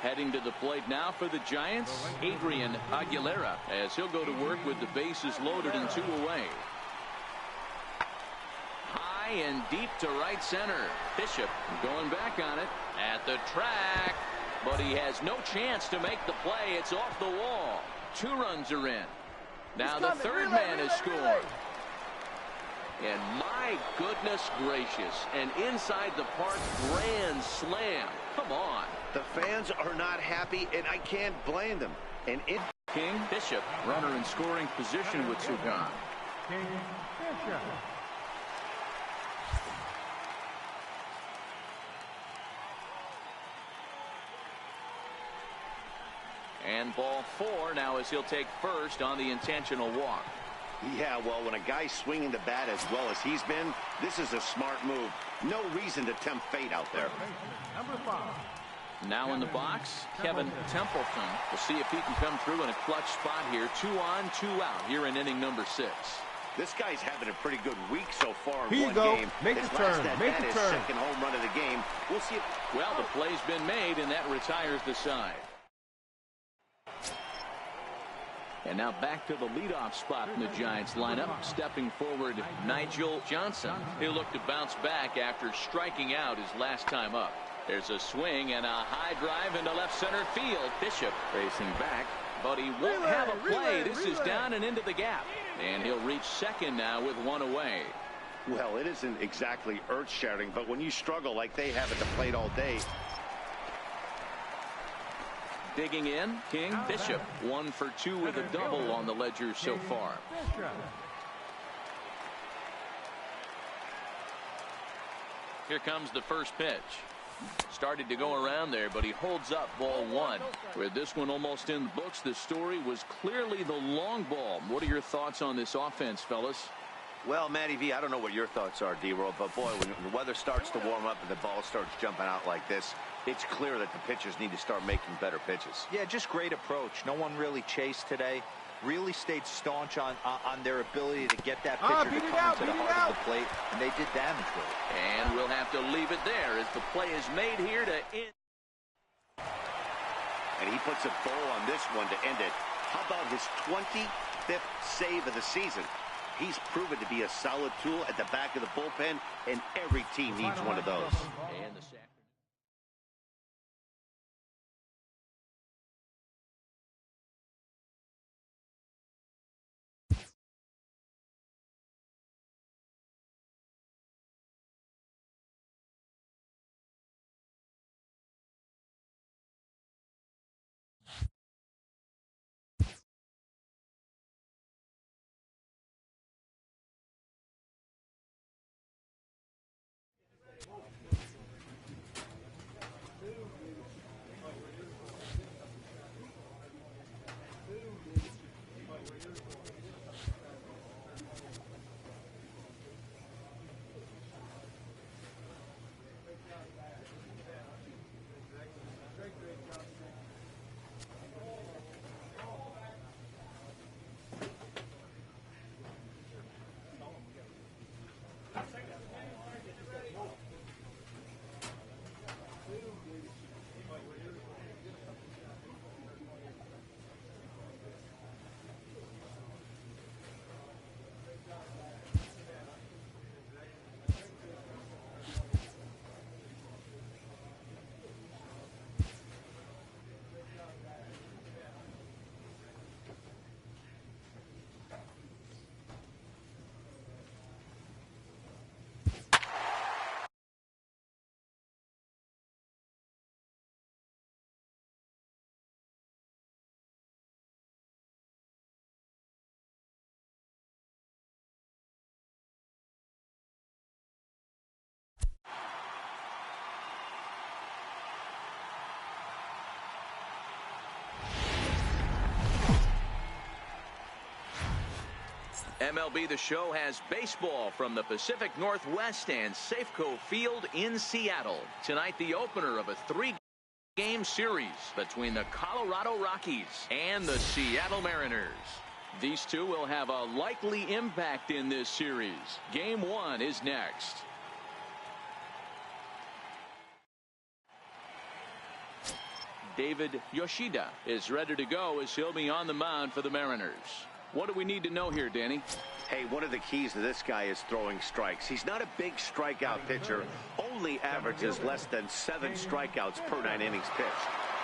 Heading to the plate now for the Giants, Adrian Aguilera, as he'll go to work with the bases loaded and 2 away. And deep to right center. Bishop going back on it at the track, but he has no chance to make the play. It's off the wall. 2 runs are in. Now the third man has scored. And my goodness gracious, an inside the park grand slam. Come on. The fans are not happy, and I can't blame them. And King Bishop, runner in scoring position with 2 gone. King Bishop. And ball 4 now as he'll take first on the intentional walk. Yeah, well, when a guy's swinging the bat as well as he's been, this is a smart move. No reason to tempt fate out there. Number 5. Now in the box, Kevin Templeton. We'll see if he can come through in a clutch spot here. 2 on, 2 out here in inning number 6. This guy's having a pretty good week so far in Here one you go. game. Make the turn. Make the turn. Second home run of the game. We'll see if... Well, the play's been made, and that retires the side. And now back to the leadoff spot in the Giants lineup. Stepping forward, Nigel Johnson. He'll look to bounce back after striking out his last time up. There's a swing and a high drive into left center field. Bishop racing back, but he won't have a play. This is down and into the gap. And he'll reach second now with 1 away. Well, it isn't exactly earth-shattering, but when you struggle like they have at the plate all day... Digging in, King Bishop. 1 for 2 with a double on the ledger so far. Here comes the first pitch. Started to go around there, but he holds up ball 1. With this one almost in the books, the story was clearly the long ball. What are your thoughts on this offense, fellas? Well, Matty V, I don't know what your thoughts are, D-Roll, but boy, when the weather starts to warm up and the ball starts jumping out like this, it's clear that the pitchers need to start making better pitches. Yeah, just great approach. No one really chased today. Really stayed staunch on their ability to get that pitcher to come to the heart of the plate, and they did damage with it. And we'll have to leave it there as the play is made here to end. And he puts a bow on this one to end it. How about his 25th save of the season? He's proven to be a solid tool at the back of the bullpen, and every team needs one of those. And the sack. MLB The Show has baseball from the Pacific Northwest and Safeco Field in Seattle. Tonight, the opener of a three-game series between the Colorado Rockies and the Seattle Mariners. These two will have a likely impact in this series. Game 1 is next. David Yoshida is ready to go as he'll be on the mound for the Mariners. What do we need to know here, Danny? Hey, one of the keys to this guy is throwing strikes. He's not a big strikeout pitcher, only averages less than 7 strikeouts per 9 innings pitched.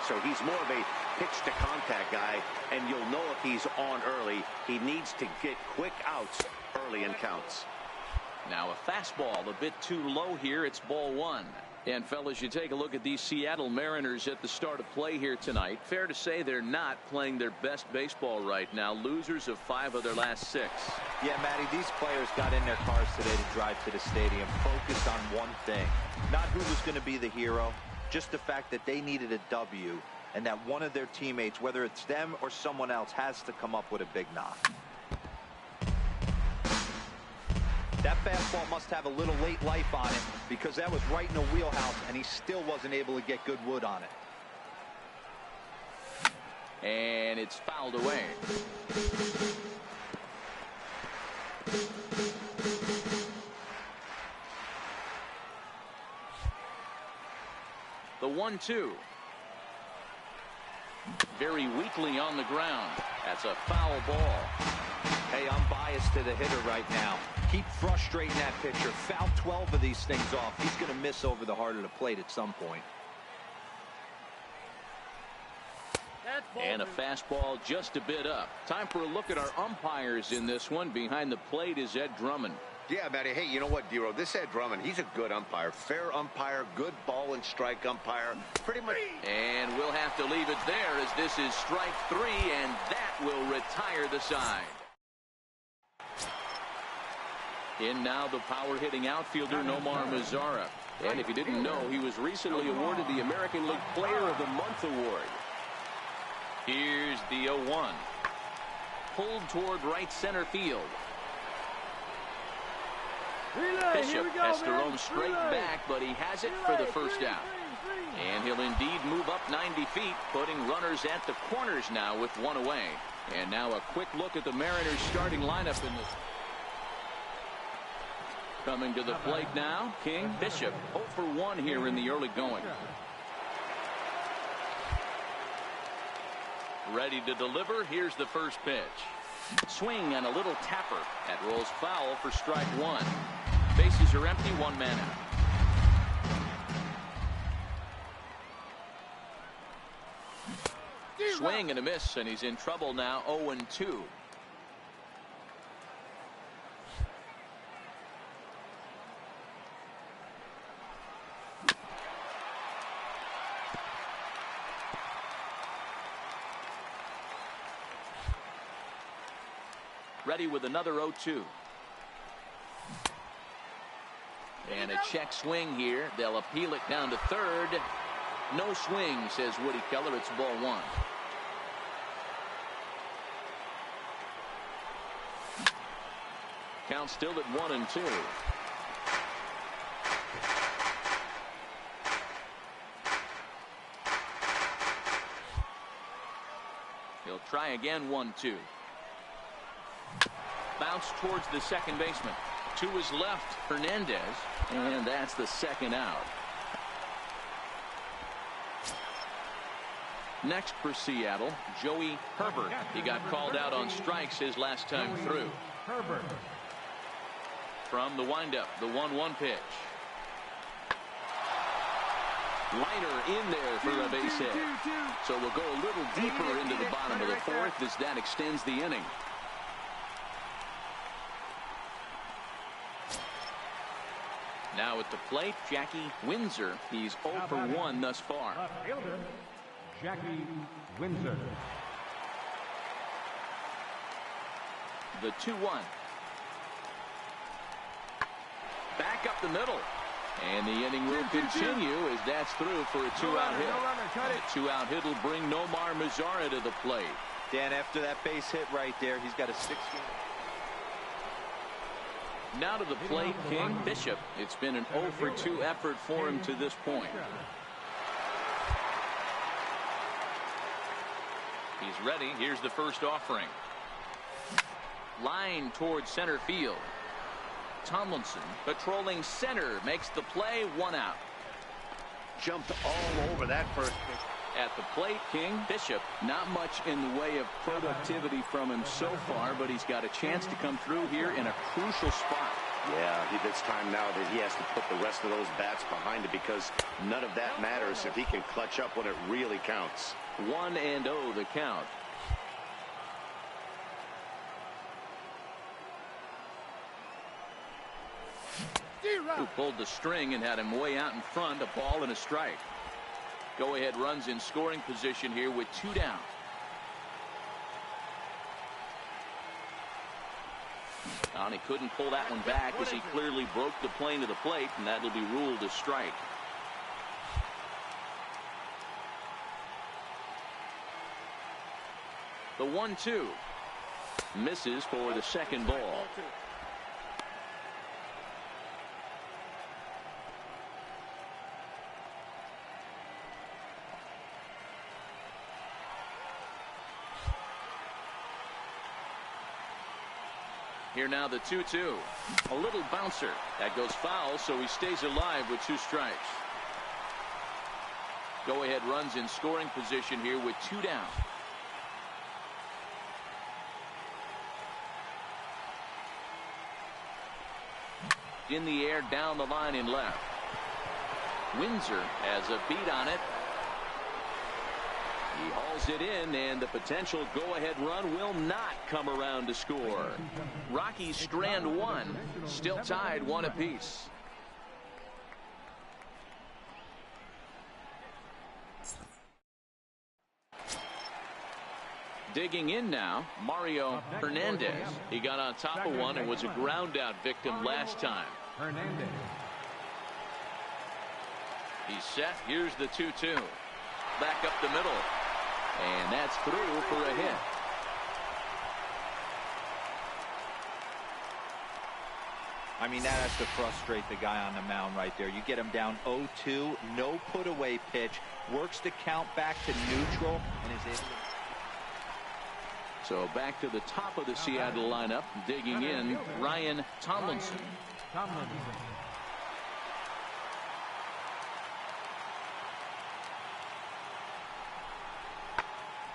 So he's more of a pitch-to-contact guy, and you'll know if he's on early. He needs to get quick outs early in counts. Now a fastball a bit too low here. It's ball 1. And fellas, you take a look at these Seattle Mariners at the start of play here tonight. Fair to say they're not playing their best baseball right now. Losers of 5 of their last 6. Yeah, Matty, these players got in their cars today to drive to the stadium, focused on one thing. Not who was going to be the hero, just the fact that they needed a W, and that one of their teammates, whether it's them or someone else, has to come up with a big knock. That fastball must have a little late life on it, because that was right in the wheelhouse, and he still wasn't able to get good wood on it. And it's fouled away. The 1-2. Very weakly on the ground. That's a foul ball. Hey, I'm biased to the hitter right now. Keep frustrating that pitcher. Foul 12 of these things off. He's going to miss over the heart of the plate at some point. And a fastball just a bit up. Time for a look at our umpires in this one. Behind the plate is Ed Drummond. Yeah, Matty. Hey, you know what, Dero? This Ed Drummond, he's a good umpire. Fair umpire, good ball and strike umpire. Pretty much. And we'll have to leave it there as this is strike 3, and that will retire the side. In now the power-hitting outfielder Nomar Mazara. And if you didn't know, he was recently awarded the American League Player of the Month award. Here's the 0-1. Pulled toward right center field. Bishop has to roam straight back, but he has it for the first out. And he'll indeed move up 90 feet, putting runners at the corners now with 1 away. And now a quick look at the Mariners starting lineup in this. Coming to the plate now, King. Bishop 0 for 1 here in the early going. Ready to deliver. Here's the first pitch. Swing and a little tapper. That rolls foul for strike 1. Bases are empty, 1 man out. Swing and a miss, and he's in trouble now. 0-2. Ready with another 0-2. And a check swing here. They'll appeal it down to third. No swing, says Woody Keller. It's ball 1. Count still at 1-2. He'll try again. 1-2. Bounce towards the second baseman. To his left, Hernandez, and that's the second out. Next for Seattle, Joey Herbert. He got called out on strikes his last time through. Herbert. From the windup, the 1-1 pitch. Liner in there for a base hit. So we'll go a little deeper into the bottom of the 4th as that extends the inning. Now at the plate, Jackie Windsor. He's 0 for 1 thus far. Left fielder, Jackie Windsor. The 2-1. Back up the middle. And the inning will continue as that's through for a 2-out hit. The 2-out hit will bring Nomar Mazara to the plate. Dan, after that base hit right there, he's got a 6-game. Now to the plate, King Bishop. It's been an 0 for 2 effort for him to this point. He's ready. Here's the first offering. Line towards center field. Tomlinson patrolling center makes the play, 1 out. Jumped all over that first pitch. At the plate, King Bishop. Not much in the way of productivity from him so far, but he's got a chance to come through here in a crucial spot. Yeah, it's time now that he has to put the rest of those bats behind it, because none of that matters if he can clutch up when it really counts. 1-0 the count. Who pulled the string and had him way out in front. A ball and a strike. Go-ahead runs in scoring position here with 2 down. And he couldn't pull that one back as he clearly broke the plane to the plate, and that'll be ruled a strike. The 1-2 misses for the second ball. Here now the 2-2. A little bouncer. That goes foul, so he stays alive with 2 strikes. Go-ahead runs in scoring position here with 2 down. In the air, down the line in left. Windsor has a beat on it. He hauls it in, and the potential go-ahead run will not come around to score. Rockies strand 1, still tied 1 apiece. Digging in now, Mario Hernandez. He got on top of one and was a ground-out victim last time. Hernandez. He's set. Here's the 2-2. Back up the middle. And that's through for a hit. I mean, that has to frustrate the guy on the mound right there. You get him down 0-2, no put-away pitch, works the count back to neutral, and is able to... So back to the top of the Seattle lineup, digging in, Ryan Tomlinson.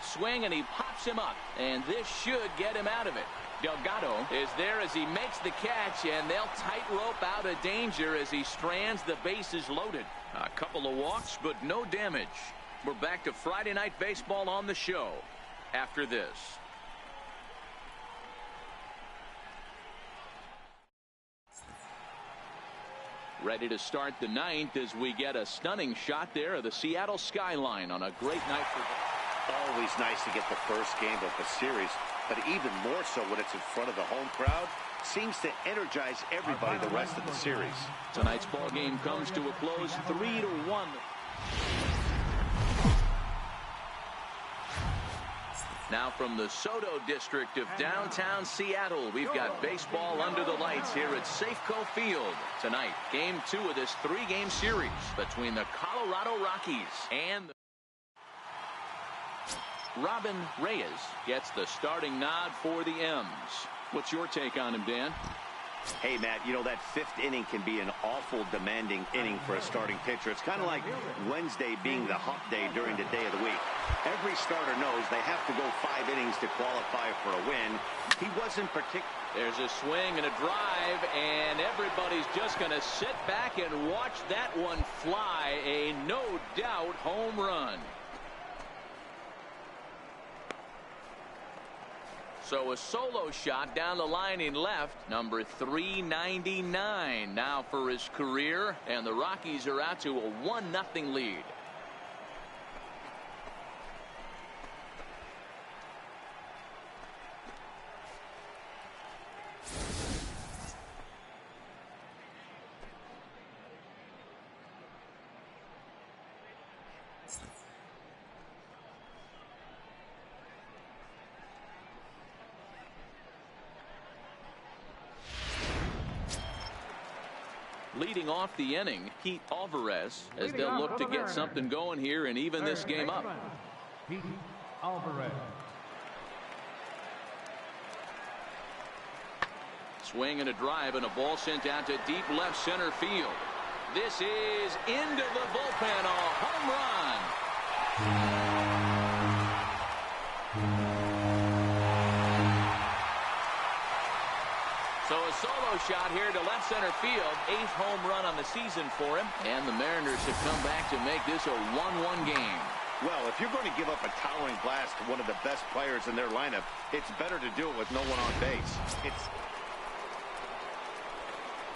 Swing, and he pops him up, and this should get him out of it. Delgado is there as he makes the catch, and they'll tightrope out of danger as he strands the bases loaded. A couple of walks, but no damage. We're back to Friday Night Baseball on the show after this. Ready to start the 9th as we get a stunning shot there of the Seattle skyline on a great night for... Always nice to get the first game of the series, but even more so when it's in front of the home crowd. Seems to energize everybody the rest of the series. Tonight's ball game comes to a close, 3-1. Now from the Soto district of downtown Seattle, we've got baseball under the lights here at Safeco Field. Tonight, game 2 of this 3-game series between the Colorado Rockies and the... Robin Reyes gets the starting nod for the M's. What's your take on him, Dan? Hey, Matt, you know, that 5th inning can be an awful demanding inning for a starting pitcher. It's kind of like Wednesday being the hump day during the day of the week. Every starter knows they have to go 5 innings to qualify for a win. He wasn't particular. There's a swing and a drive, and everybody's just going to sit back and watch that one fly. A no-doubt home run. So a solo shot down the line in left, number 399 now for his career, and the Rockies are out to a 1-0 lead. leading off the inning, Pete Alvarez, as they'll look to get something going here and even this game up. Pete Alvarez. Swing and a drive and a ball sent out to deep left center field. This is into the bullpen, a home run. So a solo shot here to left center field. 8th home run on the season for him. And the Mariners have come back to make this a 1-1 game. Well, if you're going to give up a towering blast to one of the best players in their lineup, it's better to do it with no one on base.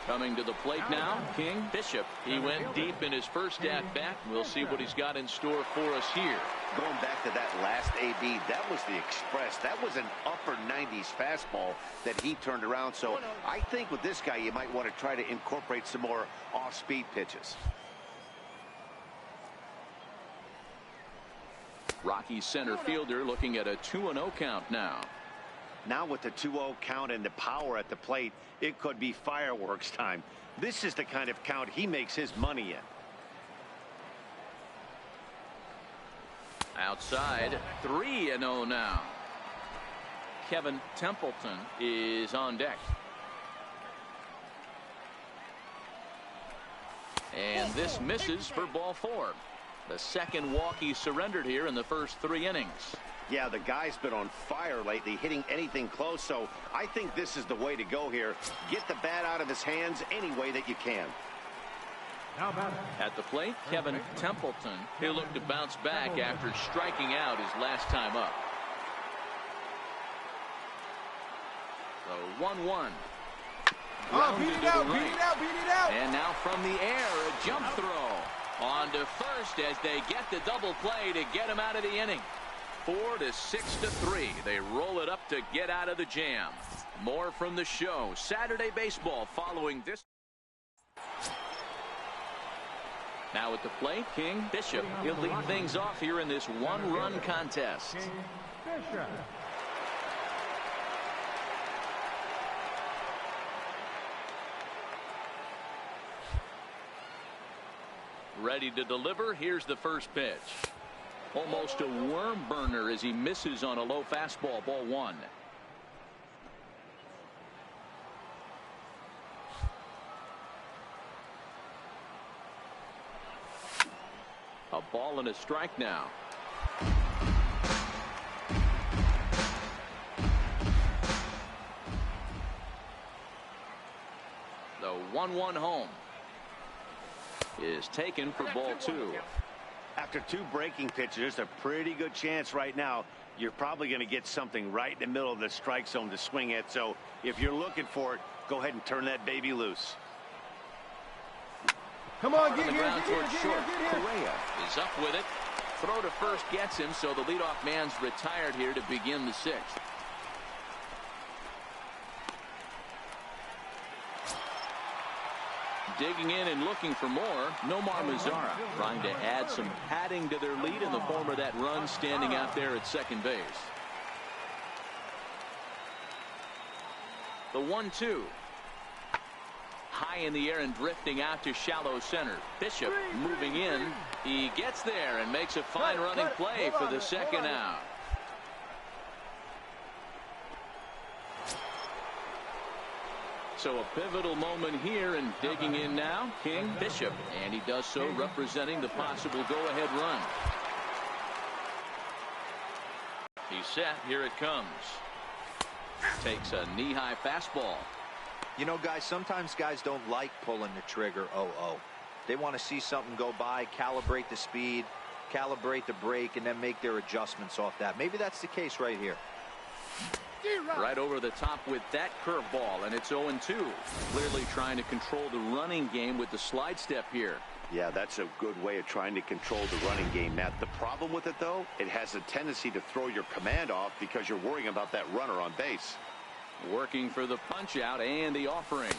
Coming to the plate now, King Bishop. He went deep in his first at-bat. We'll see what he's got in store for us here. Going back to that last AB, that was the express. That was an upper 90s fastball that he turned around. So I think with this guy, you might want to try to incorporate some more off-speed pitches. Rockies center fielder looking at a 2-0 count now. Now with the 2-0 count and the power at the plate, it could be fireworks time. This is the kind of count he makes his money in. Outside, 3-0 now. Kevin Templeton is on deck. And this misses for ball 4. The second walk he surrendered here in the first 3 innings. Yeah, the guy's been on fire lately, hitting anything close, so I think this is the way to go here. Get the bat out of his hands any way that you can. At the plate, Kevin Templeton. He'll look to bounce back after striking out his last time up. The 1-1. Oh, beat it out, beat it out, beat it out. And now from the air, a jump throw. On to first as they get the double play to get him out of the inning. 4 to 6-3. They roll it up to get out of the jam. More from the show. Saturday baseball following this. Now at the plate, King Bishop. He'll lead things off here in this 1-run contest. Bishop. Ready to deliver. Here's the first pitch. Almost a worm burner as he misses on a low fastball. Ball 1. A ball and a strike now. The 1-1 home is taken for ball 2. After 2 breaking pitches, there's a pretty good chance right now you're probably going to get something right in the middle of the strike zone to swing at. So if you're looking for it, go ahead and turn that baby loose. Come on, get the here, ground get here, towards get short. here, get here. Correa is up with it. Throw to first gets him, so the leadoff man's retired here to begin the 6th. Digging in and looking for more, Nomar Mazara trying to add some padding to their lead in the form of that run standing out there at second base. The 1-2. High in the air and drifting out to shallow center. Bishop moving in. He gets there and makes a fine running play for the second out. So a pivotal moment here, and digging in now, King Bishop. And he does so representing the possible go-ahead run. He's set. Here it comes. Takes a knee-high fastball. You know, guys, sometimes guys don't like pulling the trigger 0-0. They want to see something go by, calibrate the speed, calibrate the break, and then make their adjustments off that. Maybe that's the case right here. Right over the top with that curveball, and it's 0-2. Clearly trying to control the running game with the slide step here. Yeah, that's a good way of trying to control the running game, Matt. The problem with it, though, it has a tendency to throw your command off because you're worrying about that runner on base. Working for the punch out and the offering.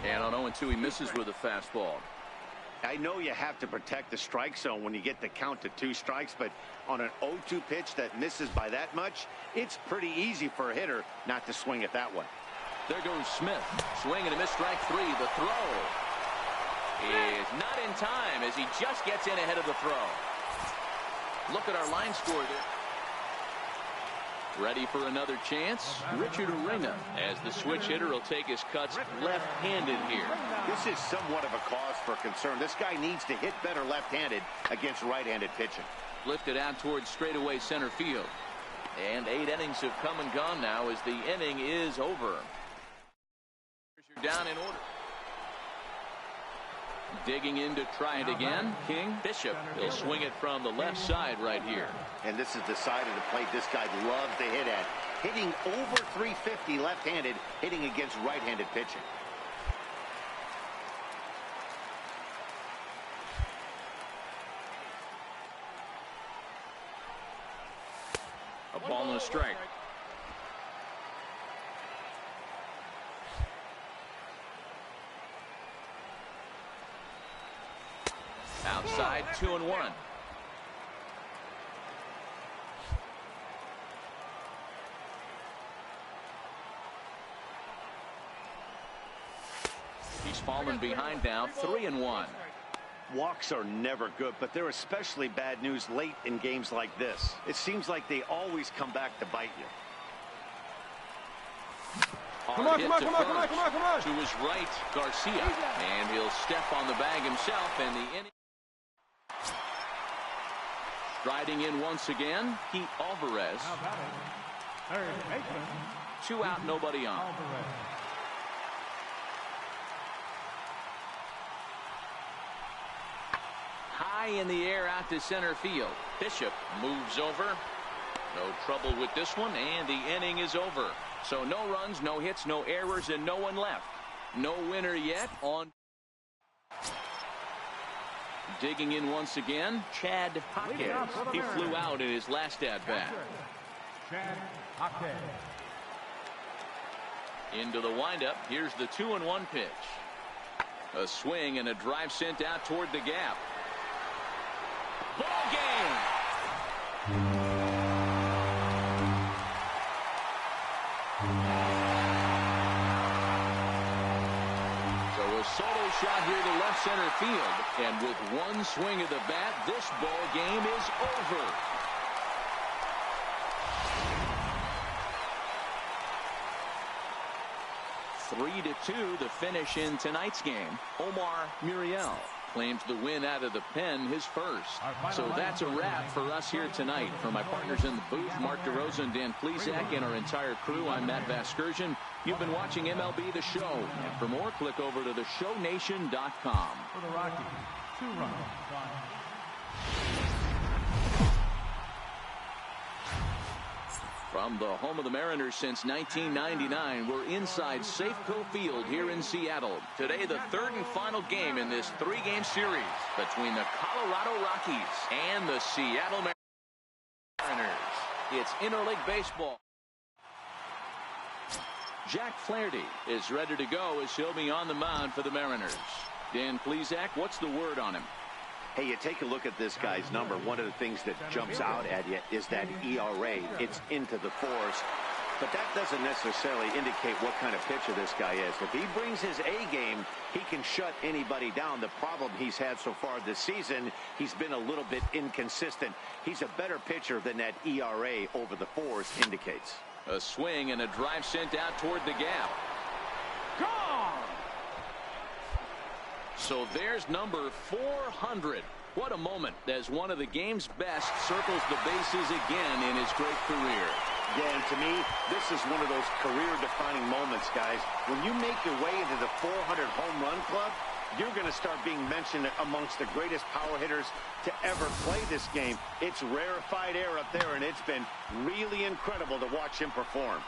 And on 0-2, he misses with a fastball. I know you have to protect the strike zone when you get the count to 2 strikes, but on an 0-2 pitch that misses by that much, it's pretty easy for a hitter not to swing at that one. There goes Smith. Swing and a miss, strike 3. The throw. is not in time as he just gets in ahead of the throw. Look at our line score there. Ready for another chance? Richard Uringa, as the switch hitter, will take his cuts left-handed here. This is somewhat of a cause for concern. This guy needs to hit better left-handed against right-handed pitching. Lifted out towards straightaway center field. And 8 innings have come and gone now as the inning is over. You're down in order. Digging in to try it again. King. Bishop. He'll swing it from the left side right here. And this is the side of the plate this guy loves to hit at. Hitting over 350 left-handed, hitting against right-handed pitching. A ball and a strike. Outside, 2-1. He's fallen behind now, 3-1. Walks are never good, but they're especially bad news late in games like this. It seems like they always come back to bite you. Come on. To his right, Garcia. And he'll step on the bag himself, and the inning. Striding in once again, Pete Alvarez. 2 out, nobody on. High in the air out to center field. Bishop moves over. No trouble with this one, and the inning is over. So no runs, no hits, no errors, and no one left. No winner yet on. Digging in once again, Chad Hockes. He flew out in his last at-bat. Into the windup. Here's the 2-1 pitch. A swing and a drive sent out toward the gap. Ball game. So a solo shot here to left center field. And with one swing of the bat, this ball game is over. Three to 2, the finish in tonight's game. Omar Muriel claims the win out of the pen, his first. So that's a wrap for us here tonight. For my partners in the booth, Mark DeRosa and Dan Plesac, and our entire crew, I'm Matt Vasgersian. You've been watching MLB The Show. And for more, click over to theshownation.com. For the Rockies, 2 runs. From the home of the Mariners since 1999, we're inside Safeco Field here in Seattle. Today, the third and final game in this 3-game series between the Colorado Rockies and the Seattle Mariners. It's interleague baseball. Jack Flaherty is ready to go as he'll be on the mound for the Mariners. Dan Plesac, what's the word on him? Hey, you take a look at this guy's number. One of the things that jumps out at you is that ERA. It's into the 4s. But that doesn't necessarily indicate what kind of pitcher this guy is. If he brings his A game, he can shut anybody down. The problem he's had so far this season, he's been a little bit inconsistent. He's a better pitcher than that ERA over the 4s indicates. A swing and a drive sent out toward the gap. Gone! So there's number 400. What a moment as one of the game's best circles the bases again in his great career. Dan, to me, this is one of those career-defining moments, guys. When you make your way into the 400 home run club, you're going to start being mentioned amongst the greatest power hitters to ever play this game. It's rarefied air up there, and it's been really incredible to watch him perform.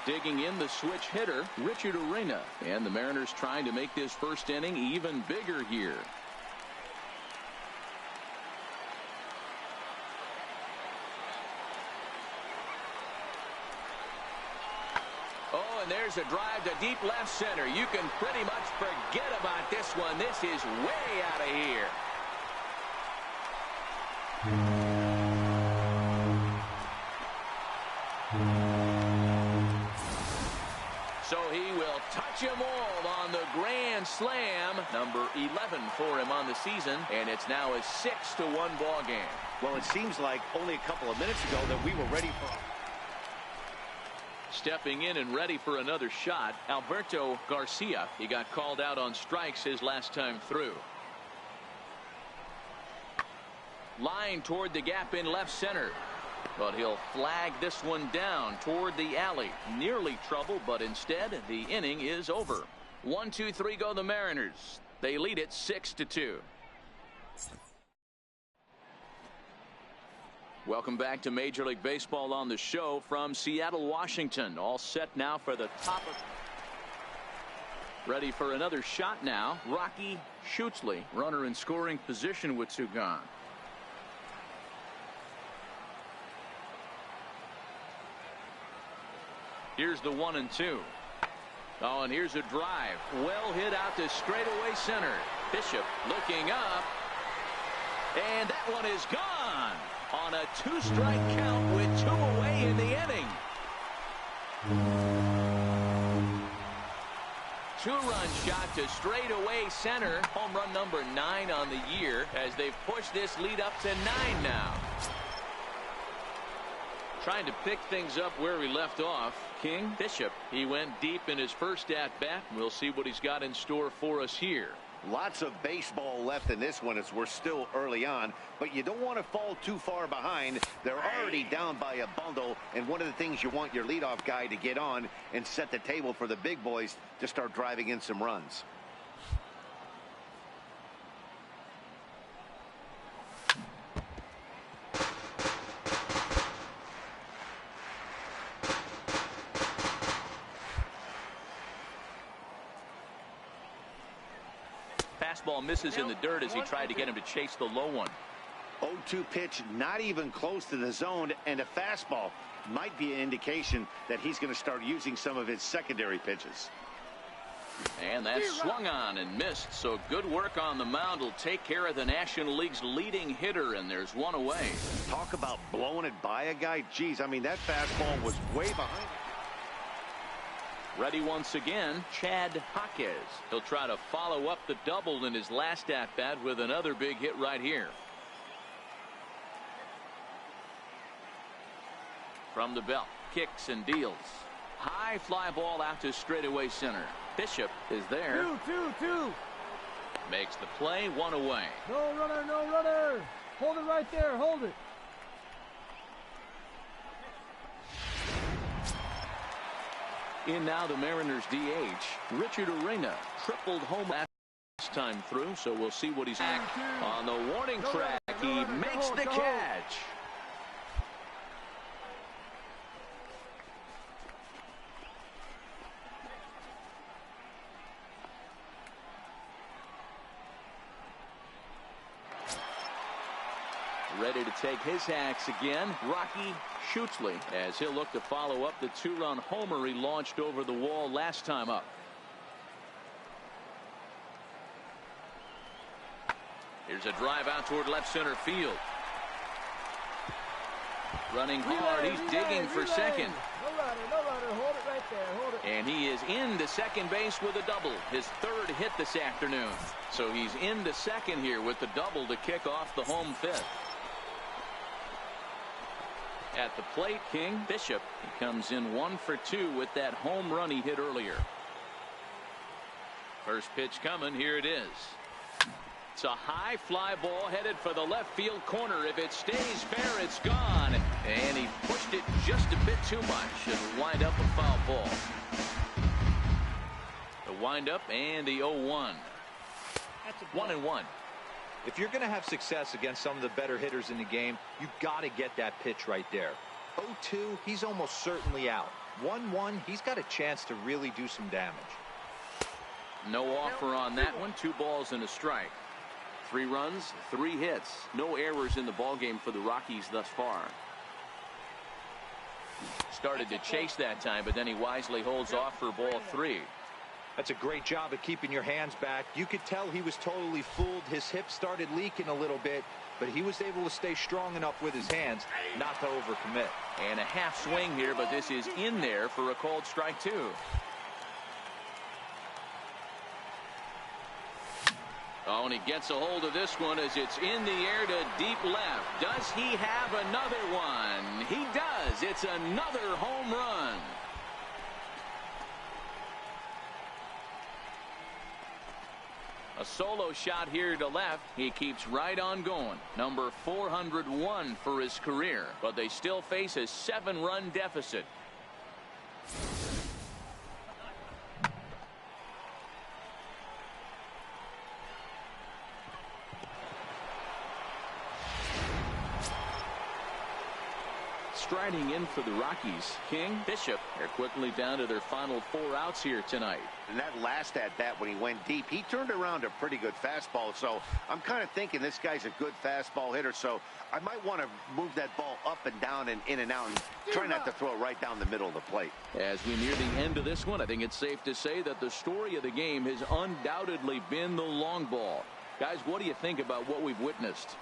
Digging in the switch hitter, Richard Arena. And the Mariners trying to make this first inning even bigger here. Oh, and there's a drive to deep left center. You can pretty much forget about this one. This is way out of here. So he will touch him all on the grand slam. Number 11 for him on the season, and it's now a 6-1 ball game. Well, it seems like only a couple of minutes ago that we were ready for. Stepping in and ready for another shot, Alberto Garcia. He got called out on strikes his last time through. Line toward the gap in left center. But he'll flag this one down toward the alley. Nearly trouble, but instead the inning is over. 1-2-3 go the Mariners. They lead it 6-2. Welcome back to Major League Baseball on the show from Seattle, Washington. All set now for the top of. Ready for another shot now. Rocky Schutzley, runner in scoring position with two gone. Here's the 1-2. Oh, and here's a drive. Well hit out to straightaway center. Bishop looking up. And that one is gone on a 2-strike count with 2 away in the inning. 2-run shot to straightaway center. Home run number 9 on the year as they've pushed this lead up to 9 now. Trying to pick things up where we left off. King Bishop. He went deep in his first at-bat. We'll see what he's got in store for us here. Lots of baseball left in this one as we're still early on, but you don't want to fall too far behind. They're already down by a bundle, and one of the things you want your leadoff guy to get on and set the table for the big boys to start driving in some runs. Fastball misses in the dirt as he tried to get him to chase the low one. 0-2 pitch, not even close to the zone, and a fastball might be an indication that he's going to start using some of his secondary pitches. And that swung on and missed, so good work on the mound will take care of the National League's leading hitter, and there's one away. Talk about blowing it by a guy. Geez, I mean, that fastball was way behind him. Ready once again, Chad Jaques. He'll try to follow up the double in his last at-bat with another big hit right here. From the belt, kicks and deals. High fly ball out to straightaway center. Bishop is there. 2-2-2. Makes the play, 1 away. No runner, no runner. Hold it right there, hold it. In now the Mariners DH, Richard Arena, tripled home last time through, so we'll see what he's back. On the warning track, he makes the catch. Ready to take his axe again, Rocky Schutzley, as he'll look to follow up the 2-run homer he launched over the wall last time up. Here's a drive out toward left center field. Running hard, he's digging for second. No runner, hold it right there, hold it. And he is into second base with a double, his 3rd hit this afternoon. So he's into second here with the double to kick off the home 5th. At the plate, King Bishop. He comes in 1 for 2 with that home run he hit earlier. First pitch coming, here it is. It's a high fly ball headed for the left field corner. If it stays fair, it's gone. And he pushed it just a bit too much. It'll wind up a foul ball. The windup and the 0-1. 1-1. If you're going to have success against some of the better hitters in the game, you've got to get that pitch right there. 0-2, he's almost certainly out. 1-1, he's got a chance to really do some damage. No offer on that one. 2 balls and a strike. 3 runs, 3 hits. No errors in the ballgame for the Rockies thus far. Started to chase that time, but then he wisely holds off for ball 3. That's a great job of keeping your hands back. You could tell he was totally fooled. His hip started leaking a little bit, but he was able to stay strong enough with his hands not to overcommit. And a half swing here, but this is in there for a called strike 2. Oh, and he gets a hold of this one as it's in the air to deep left. Does he have another one? He does. It's another home run. A solo shot here to left. He keeps right on going. Number 401 for his career. But they still face a 7-run deficit. Striding in for the Rockies, King, Bishop. They're quickly down to their final 4 outs here tonight. And that last at-bat when he went deep, he turned around a pretty good fastball. So I'm kind of thinking this guy's a good fastball hitter. So I might want to move that ball up and down and in and out and try not to throw it right down the middle of the plate. As we near the end of this one, I think it's safe to say that the story of the game has undoubtedly been the long ball. Guys, what do you think about what we've witnessed?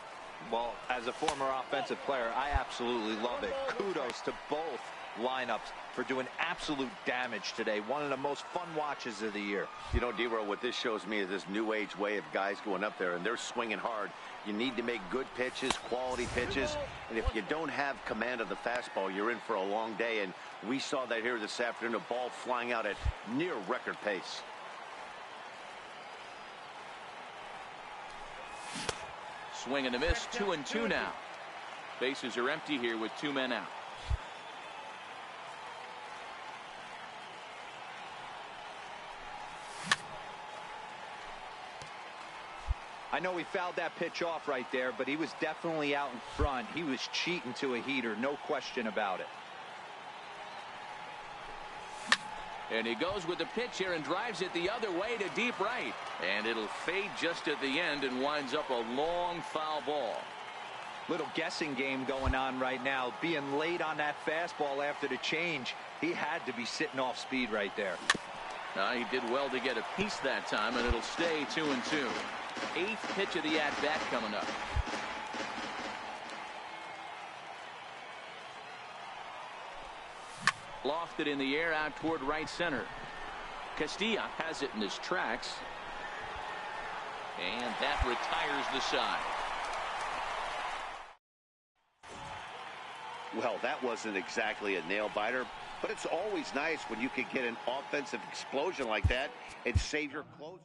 Well, as a former offensive player, I absolutely love it. Kudos to both lineups for doing absolute damage today. One of the most fun watches of the year. You know, D-Row, what this shows me is this new age way of guys going up there and they're swinging hard. You need to make good pitches, quality pitches, and if you don't have command of the fastball, you're in for a long day. And we saw that here this afternoon, a ball flying out at near record pace. Swing and a miss, 2-2 now. Bases are empty here with 2 men out. I know he fouled that pitch off right there, but he was definitely out in front. He was cheating to a heater, no question about it. And he goes with the pitch here and drives it the other way to deep right. And it'll fade just at the end and winds up a long foul ball. Little guessing game going on right now. Being late on that fastball after the change, he had to be sitting off speed right there. He did well to get a piece that time, and it'll stay 2-2. 8th pitch of the at-bat coming up. Lofted in the air out toward right center. Castilla has it in his tracks. And that retires the side. Well, that wasn't exactly a nail-biter, but it's always nice when you can get an offensive explosion like that and save your closer.